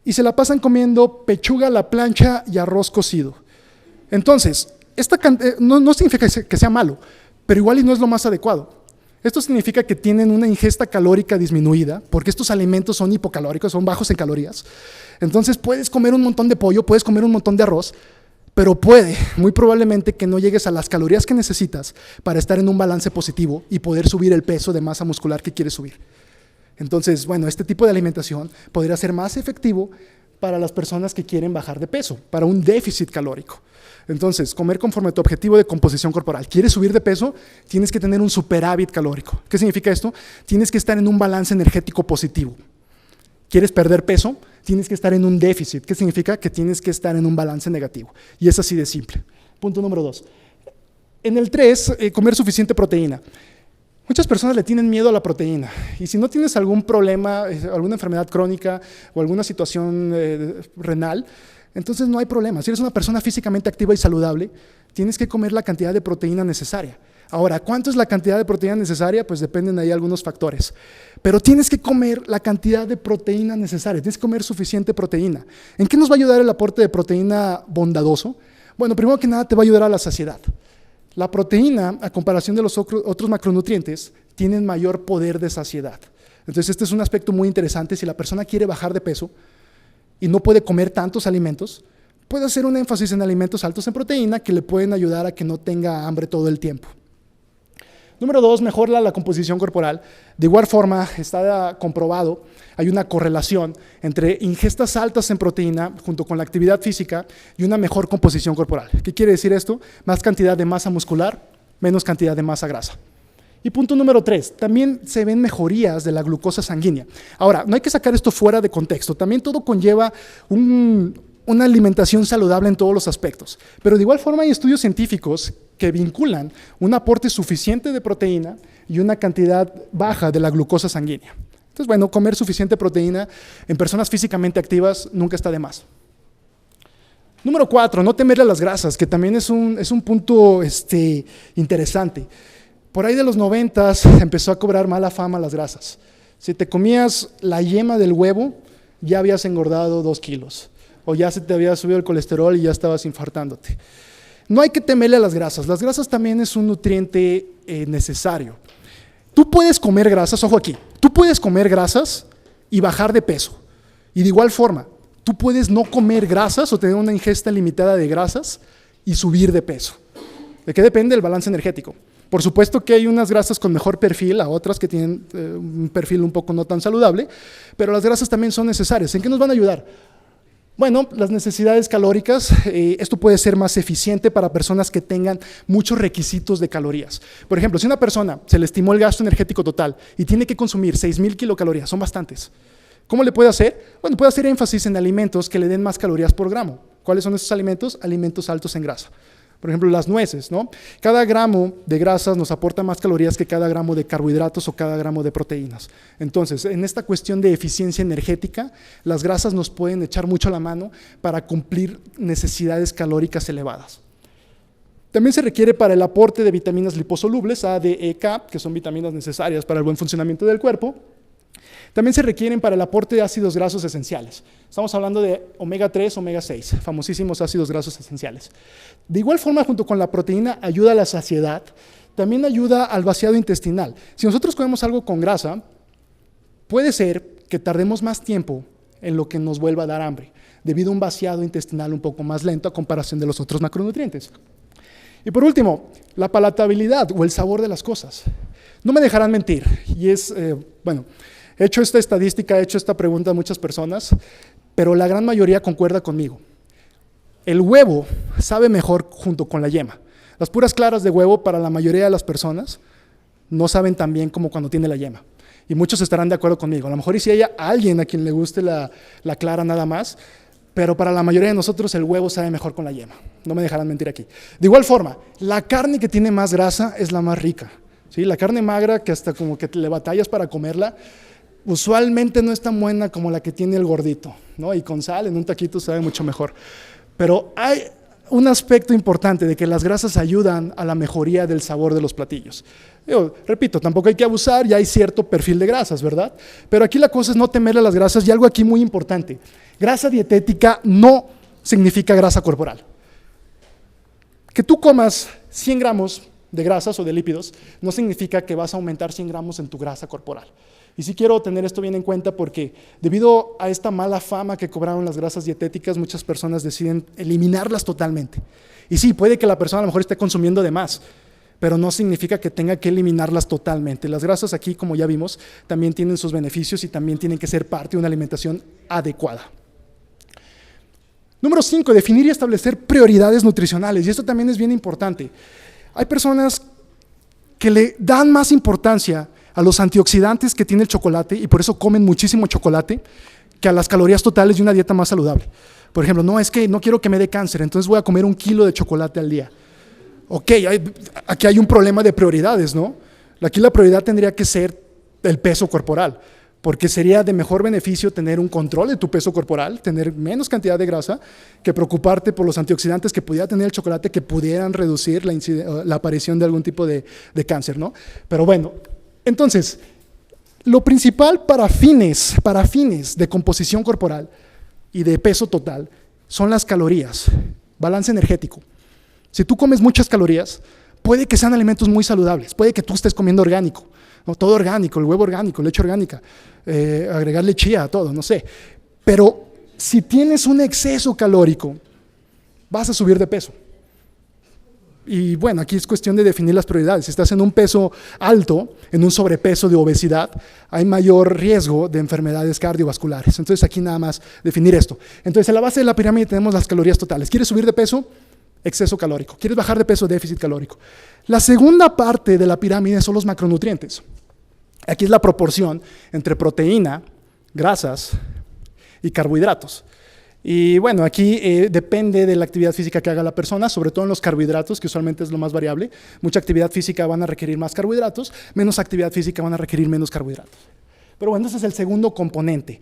Y se la pasan comiendo pechuga a la plancha y arroz cocido. Entonces, no significa que sea malo, pero igual y no es lo más adecuado. Esto significa que tienen una ingesta calórica disminuida, porque estos alimentos son hipocalóricos, son bajos en calorías. Entonces, puedes comer un montón de pollo, puedes comer un montón de arroz, pero muy probablemente que no llegues a las calorías que necesitas para estar en un balance positivo y poder subir el peso de masa muscular que quieres subir. Entonces, bueno, este tipo de alimentación podría ser más efectivo para las personas que quieren bajar de peso, para un déficit calórico. Entonces, comer conforme a tu objetivo de composición corporal. ¿Quieres subir de peso? Tienes que tener un superávit calórico. ¿Qué significa esto? Tienes que estar en un balance energético positivo. ¿Quieres perder peso? Tienes que estar en un déficit. ¿Qué significa? Que tienes que estar en un balance negativo. Y es así de simple. Punto número 2. En el 3, comer suficiente proteína. Muchas personas le tienen miedo a la proteína y si no tienes algún problema, alguna enfermedad crónica o alguna situación renal, entonces no hay problema. Si eres una persona físicamente activa y saludable, tienes que comer la cantidad de proteína necesaria. Ahora, ¿cuánto es la cantidad de proteína necesaria? Pues dependen ahí algunos factores. Pero tienes que comer la cantidad de proteína necesaria, tienes que comer suficiente proteína. ¿En qué nos va a ayudar el aporte de proteína bondadoso? Bueno, primero que nada te va a ayudar a la saciedad. La proteína, a comparación de los otros macronutrientes, tienen mayor poder de saciedad. Entonces, este es un aspecto muy interesante. Si la persona quiere bajar de peso y no puede comer tantos alimentos, puede hacer un énfasis en alimentos altos en proteína que le pueden ayudar a que no tenga hambre todo el tiempo. Número 2, mejora la composición corporal. De igual forma, está comprobado, hay una correlación entre ingestas altas en proteína junto con la actividad física y una mejor composición corporal. ¿Qué quiere decir esto? Más cantidad de masa muscular, menos cantidad de masa grasa. Y punto número 3, también se ven mejorías de la glucosa sanguínea. Ahora, no hay que sacar esto fuera de contexto, también todo conlleva una alimentación saludable en todos los aspectos. Pero de igual forma hay estudios científicos que vinculan un aporte suficiente de proteína y una cantidad baja de la glucosa sanguínea. Entonces, bueno, comer suficiente proteína en personas físicamente activas nunca está de más. Número 4, no temerle a las grasas, que también es un punto interesante. Por ahí de los 90s empezó a cobrar mala fama las grasas. Si te comías la yema del huevo, ya habías engordado 2 kilos. O ya se te había subido el colesterol y ya estabas infartándote. No hay que temerle a las grasas. Las grasas también es un nutriente necesario. Tú puedes comer grasas, ojo aquí, tú puedes comer grasas y bajar de peso. Y de igual forma, tú puedes no comer grasas o tener una ingesta limitada de grasas y subir de peso. ¿De qué depende el balance energético? Por supuesto que hay unas grasas con mejor perfil, a otras que tienen un perfil un poco no tan saludable, pero las grasas también son necesarias. ¿En qué nos van a ayudar? Bueno, las necesidades calóricas, esto puede ser más eficiente para personas que tengan muchos requisitos de calorías. Por ejemplo, si a una persona se le estimó el gasto energético total y tiene que consumir 6,000 kilocalorías, son bastantes. ¿Cómo le puede hacer? Bueno, puede hacer énfasis en alimentos que le den más calorías por gramo. ¿Cuáles son esos alimentos? Alimentos altos en grasa. Por ejemplo, las nueces, ¿no? Cada gramo de grasas nos aporta más calorías que cada gramo de carbohidratos o cada gramo de proteínas. Entonces, en esta cuestión de eficiencia energética, las grasas nos pueden echar mucho la mano para cumplir necesidades calóricas elevadas. También se requiere para el aporte de vitaminas liposolubles, A, D, E, K, que son vitaminas necesarias para el buen funcionamiento del cuerpo. También se requieren para el aporte de ácidos grasos esenciales. Estamos hablando de omega 3, omega 6, famosísimos ácidos grasos esenciales. De igual forma, junto con la proteína, ayuda a la saciedad, también ayuda al vaciado intestinal. Si nosotros comemos algo con grasa, puede ser que tardemos más tiempo en lo que nos vuelva a dar hambre, debido a un vaciado intestinal un poco más lento a comparación de los otros macronutrientes. Y por último, la palatabilidad o el sabor de las cosas. No me dejarán mentir, y he hecho esta estadística, he hecho esta pregunta a muchas personas, pero la gran mayoría concuerda conmigo. El huevo sabe mejor junto con la yema. Las puras claras de huevo para la mayoría de las personas no saben tan bien como cuando tiene la yema. Y muchos estarán de acuerdo conmigo. A lo mejor y si hay alguien a quien le guste la clara nada más, pero para la mayoría de nosotros el huevo sabe mejor con la yema. No me dejarán mentir aquí. De igual forma, la carne que tiene más grasa es la más rica. ¿Sí? La carne magra que hasta como que le batallas para comerla, usualmente no es tan buena como la que tiene el gordito, ¿no? Y con sal en un taquito sabe mucho mejor. Pero hay un aspecto importante de que las grasas ayudan a la mejoría del sabor de los platillos. Repito, tampoco hay que abusar, ya hay cierto perfil de grasas, ¿verdad? Pero aquí la cosa es no temerle a las grasas y algo aquí muy importante. Grasa dietética no significa grasa corporal. Que tú comas 100 gramos de grasas o de lípidos no significa que vas a aumentar 100 gramos en tu grasa corporal. Y sí quiero tener esto bien en cuenta porque debido a esta mala fama que cobraron las grasas dietéticas, muchas personas deciden eliminarlas totalmente. Y sí, puede que la persona a lo mejor esté consumiendo de más, pero no significa que tenga que eliminarlas totalmente. Las grasas aquí, como ya vimos, también tienen sus beneficios y también tienen que ser parte de una alimentación adecuada. Número 5, definir y establecer prioridades nutricionales. Y esto también es bien importante. Hay personas que le dan más importancia a los antioxidantes que tiene el chocolate y por eso comen muchísimo chocolate que a las calorías totales de una dieta más saludable. Por ejemplo, no, es que no quiero que me dé cáncer, entonces voy a comer 1 kilo de chocolate al día. Ok, aquí hay un problema de prioridades, ¿no? Aquí la prioridad tendría que ser el peso corporal, porque sería de mejor beneficio tener un control de tu peso corporal, tener menos cantidad de grasa, que preocuparte por los antioxidantes que pudiera tener el chocolate que pudieran reducir la aparición de algún tipo de cáncer, ¿no? Pero bueno, entonces, lo principal para fines de composición corporal y de peso total son las calorías, balance energético. Si tú comes muchas calorías, puede que sean alimentos muy saludables, puede que tú estés comiendo orgánico, ¿no? Todo orgánico, el huevo orgánico, leche orgánica, agregarle chía a todo, no sé. Pero si tienes un exceso calórico, vas a subir de peso. Y bueno, aquí es cuestión de definir las prioridades. Si estás en un peso alto, en un sobrepeso de obesidad, hay mayor riesgo de enfermedades cardiovasculares. Entonces aquí nada más definir esto. Entonces en la base de la pirámide tenemos las calorías totales. ¿Quieres subir de peso? Exceso calórico. ¿Quieres bajar de peso? Déficit calórico. La segunda parte de la pirámide son los macronutrientes. Aquí es la proporción entre proteína, grasas y carbohidratos. Y bueno, aquí depende de la actividad física que haga la persona, sobre todo en los carbohidratos, que usualmente es lo más variable. Mucha actividad física van a requerir más carbohidratos, menos actividad física van a requerir menos carbohidratos. Pero bueno, ese es el segundo componente,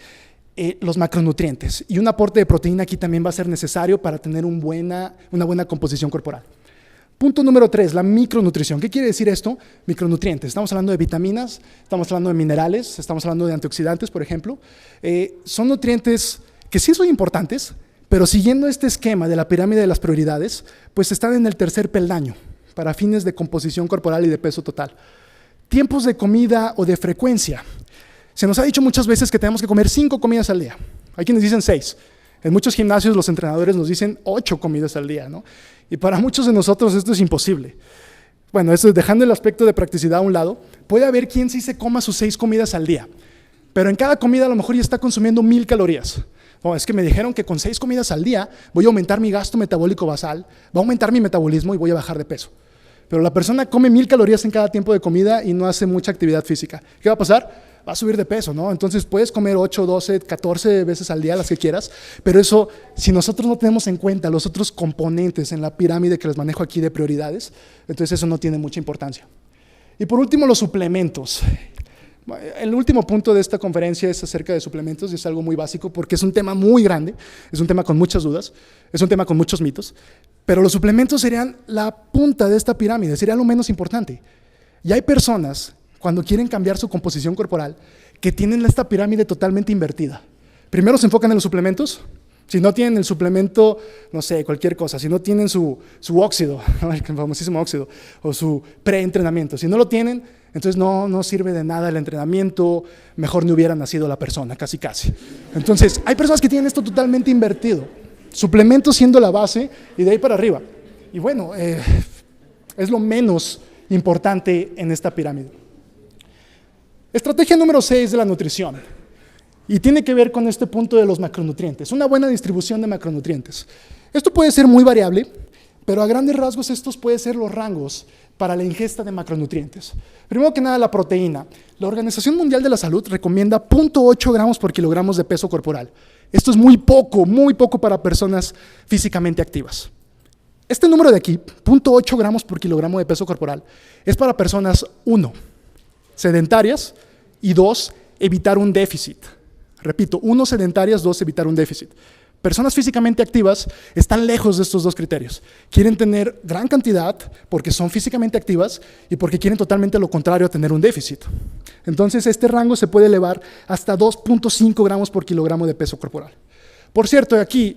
los macronutrientes. Y un aporte de proteína aquí también va a ser necesario para tener una buena composición corporal. Punto número 3, la micronutrición. ¿Qué quiere decir esto? Micronutrientes. Estamos hablando de vitaminas, estamos hablando de minerales, estamos hablando de antioxidantes, por ejemplo. Son nutrientes que sí son importantes, pero siguiendo este esquema de la pirámide de las prioridades, pues están en el tercer peldaño para fines de composición corporal y de peso total. Tiempos de comida o de frecuencia. Se nos ha dicho muchas veces que tenemos que comer 5 comidas al día. Hay quienes dicen 6. En muchos gimnasios los entrenadores nos dicen 8 comidas al día, ¿no? Y para muchos de nosotros esto es imposible. Bueno, eso dejando el aspecto de practicidad a un lado, puede haber quien sí se coma sus 6 comidas al día, pero en cada comida a lo mejor ya está consumiendo 1000 calorías. No, es que me dijeron que con 6 comidas al día voy a aumentar mi gasto metabólico basal, va a aumentar mi metabolismo y voy a bajar de peso. Pero la persona come 1000 calorías en cada tiempo de comida y no hace mucha actividad física. ¿Qué va a pasar? Va a subir de peso, ¿no? Entonces puedes comer 8, 12, 14 veces al día, las que quieras, pero eso, si nosotros no tenemos en cuenta los otros componentes en la pirámide que les manejo aquí de prioridades, entonces eso no tiene mucha importancia. Y por último, los suplementos. El último punto de esta conferencia es acerca de suplementos y es algo muy básico porque es un tema muy grande, es un tema con muchas dudas, es un tema con muchos mitos, pero los suplementos serían la punta de esta pirámide, sería lo menos importante. Y hay personas, cuando quieren cambiar su composición corporal, que tienen esta pirámide totalmente invertida. Primero se enfocan en los suplementos. Si no tienen el suplemento, no sé, cualquier cosa, si no tienen su óxido, el famosísimo óxido, o su preentrenamiento, si no lo tienen, entonces no sirve de nada el entrenamiento, mejor ni hubiera nacido la persona, casi casi. Entonces, hay personas que tienen esto totalmente invertido, suplementos siendo la base y de ahí para arriba. Y bueno, es lo menos importante en esta pirámide. Estrategia número 6 de la nutrición. Y tiene que ver con este punto de los macronutrientes, una buena distribución de macronutrientes. Esto puede ser muy variable, pero a grandes rasgos estos pueden ser los rangos para la ingesta de macronutrientes. Primero que nada, la proteína. La Organización Mundial de la Salud recomienda 0.8 gramos por kilogramos de peso corporal. Esto es muy poco para personas físicamente activas. Este número de aquí, 0.8 gramos por kilogramo de peso corporal, es para personas, 1, sedentarias y 2, evitar un déficit. Repito, 1, sedentarias, 2, evitar un déficit. Personas físicamente activas están lejos de estos dos criterios. Quieren tener gran cantidad porque son físicamente activas y porque quieren totalmente lo contrario a tener un déficit. Entonces, este rango se puede elevar hasta 2.5 gramos por kilogramo de peso corporal. Por cierto, aquí,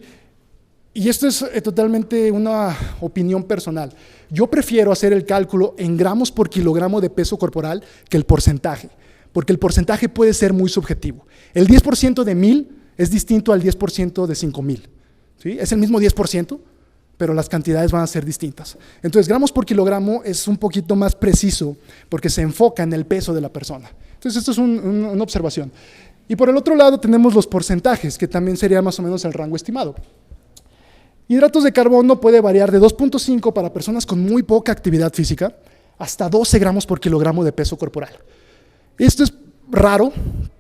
y esto es totalmente una opinión personal, yo prefiero hacer el cálculo en gramos por kilogramo de peso corporal que el porcentaje. Porque el porcentaje puede ser muy subjetivo. El 10% de 1000 es distinto al 10% de 5000. ¿Sí? Es el mismo 10%, pero las cantidades van a ser distintas. Entonces, gramos por kilogramo es un poquito más preciso porque se enfoca en el peso de la persona. Entonces, esto es una observación. Y por el otro lado tenemos los porcentajes, que también sería más o menos el rango estimado. Hidratos de carbono puede variar de 2.5 para personas con muy poca actividad física hasta 12 gramos por kilogramo de peso corporal. Esto es raro,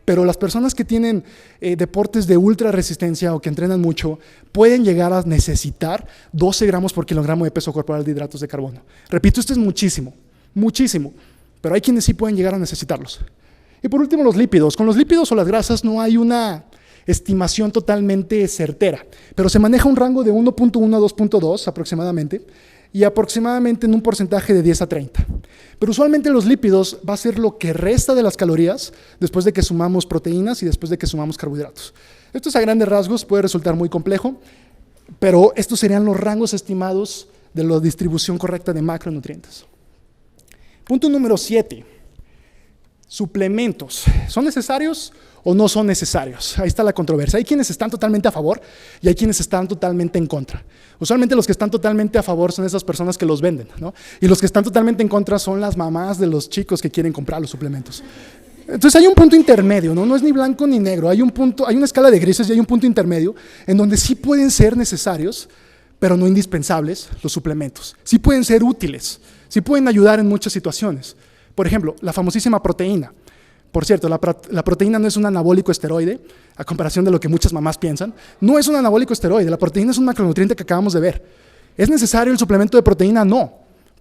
pero las personas que tienen deportes de ultra resistencia o que entrenan mucho pueden llegar a necesitar 12 gramos por kilogramo de peso corporal de hidratos de carbono. Repito, esto es muchísimo, pero hay quienes sí pueden llegar a necesitarlos. Y por último, los lípidos. Con los lípidos o las grasas no hay una estimación totalmente certera, pero se maneja un rango de 1.1 a 2.2 aproximadamente, y aproximadamente en un porcentaje de 10 a 30. Pero usualmente los lípidos va a ser lo que resta de las calorías después de que sumamos proteínas y después de que sumamos carbohidratos. Esto es a grandes rasgos, puede resultar muy complejo, pero estos serían los rangos estimados de la distribución correcta de macronutrientes. Punto número 7. Suplementos. ¿Son necesarios o no son necesarios? Ahí está la controversia. Hay quienes están totalmente a favor y hay quienes están totalmente en contra. Usualmente los que están totalmente a favor son esas personas que los venden, ¿no? Y los que están totalmente en contra son las mamás de los chicos que quieren comprar los suplementos. Entonces hay un punto intermedio, ¿no? No es ni blanco ni negro, hay una escala de grises y hay un punto intermedio en donde sí pueden ser necesarios, pero no indispensables los suplementos. Sí pueden ser útiles, sí pueden ayudar en muchas situaciones. Por ejemplo, la famosísima proteína. Por cierto, la proteína no es un anabólico esteroide, a comparación de lo que muchas mamás piensan. No es un anabólico esteroide, la proteína es un macronutriente que acabamos de ver. ¿Es necesario el suplemento de proteína? No.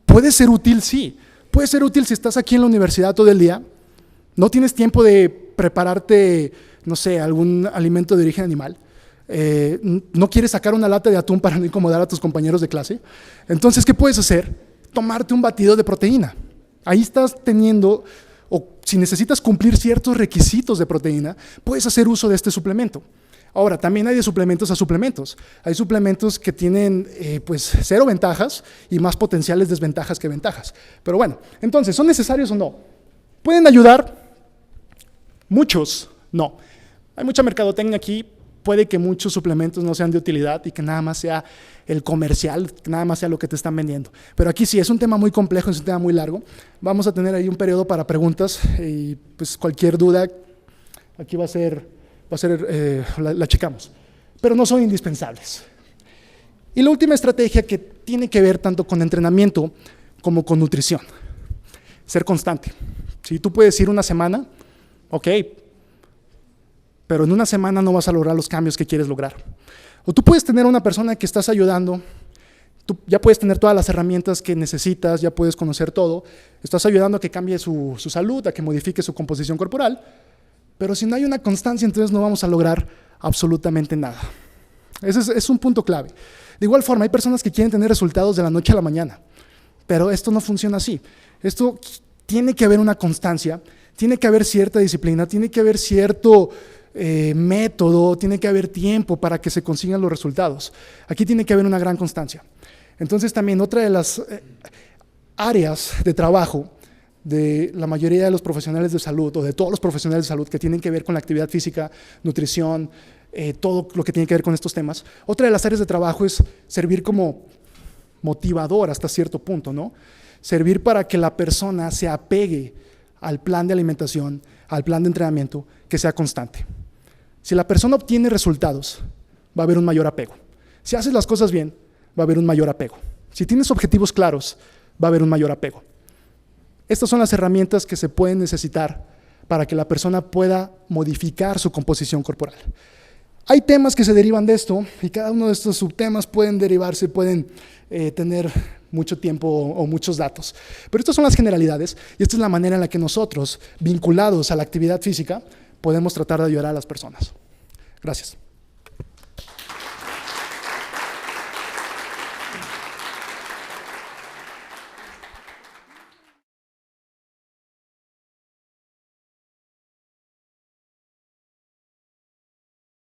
¿Puede ser útil? Sí. Puede ser útil si estás aquí en la universidad todo el día, no tienes tiempo de prepararte, no sé, algún alimento de origen animal, no quieres sacar una lata de atún para no incomodar a tus compañeros de clase. Entonces, ¿qué puedes hacer? Tomarte un batido de proteína. Ahí estás teniendo, o si necesitas cumplir ciertos requisitos de proteína, puedes hacer uso de este suplemento. Ahora, también hay de suplementos a suplementos. Hay suplementos que tienen pues cero ventajas y más potenciales desventajas que ventajas. Pero bueno, entonces, ¿son necesarios o no? ¿Pueden ayudar? Muchos no. Hay mucha mercadotecnia aquí. Puede que muchos suplementos no sean de utilidad y que nada más sea el comercial, que nada más sea lo que te están vendiendo. Pero aquí sí, es un tema muy complejo, es un tema muy largo. Vamos a tener ahí un periodo para preguntas y pues cualquier duda aquí la checamos. Pero no son indispensables. Y la última estrategia que tiene que ver tanto con entrenamiento como con nutrición. Ser constante. Si tú puedes ir una semana, ok, pero en una semana no vas a lograr los cambios que quieres lograr. O tú puedes tener una persona que estás ayudando, tú ya puedes tener todas las herramientas que necesitas, ya puedes conocer todo, estás ayudando a que cambie su salud, a que modifique su composición corporal, pero si no hay una constancia, entonces no vamos a lograr absolutamente nada. Ese es un punto clave. De igual forma, hay personas que quieren tener resultados de la noche a la mañana, pero esto no funciona así. Esto tiene que haber una constancia, tiene que haber cierta disciplina, tiene que haber cierto método, tiene que haber tiempo para que se consigan los resultados. Aquí tiene que haber una gran constancia. Entonces también otra de las áreas de trabajo de la mayoría de los profesionales de salud o de todos los profesionales de salud que tienen que ver con la actividad física, nutrición, todo lo que tiene que ver con estos temas, otra de las áreas de trabajo es servir como motivador hasta cierto punto, ¿no? Servir para que la persona se apegue al plan de alimentación, al plan de entrenamiento, que sea constante. Si la persona obtiene resultados, va a haber un mayor apego. Si haces las cosas bien, va a haber un mayor apego. Si tienes objetivos claros, va a haber un mayor apego. Estas son las herramientas que se pueden necesitar para que la persona pueda modificar su composición corporal. Hay temas que se derivan de esto y cada uno de estos subtemas pueden derivarse, pueden tener mucho tiempo o muchos datos. Pero estas son las generalidades y esta es la manera en la que nosotros, vinculados a la actividad física, podemos tratar de ayudar a las personas. Gracias.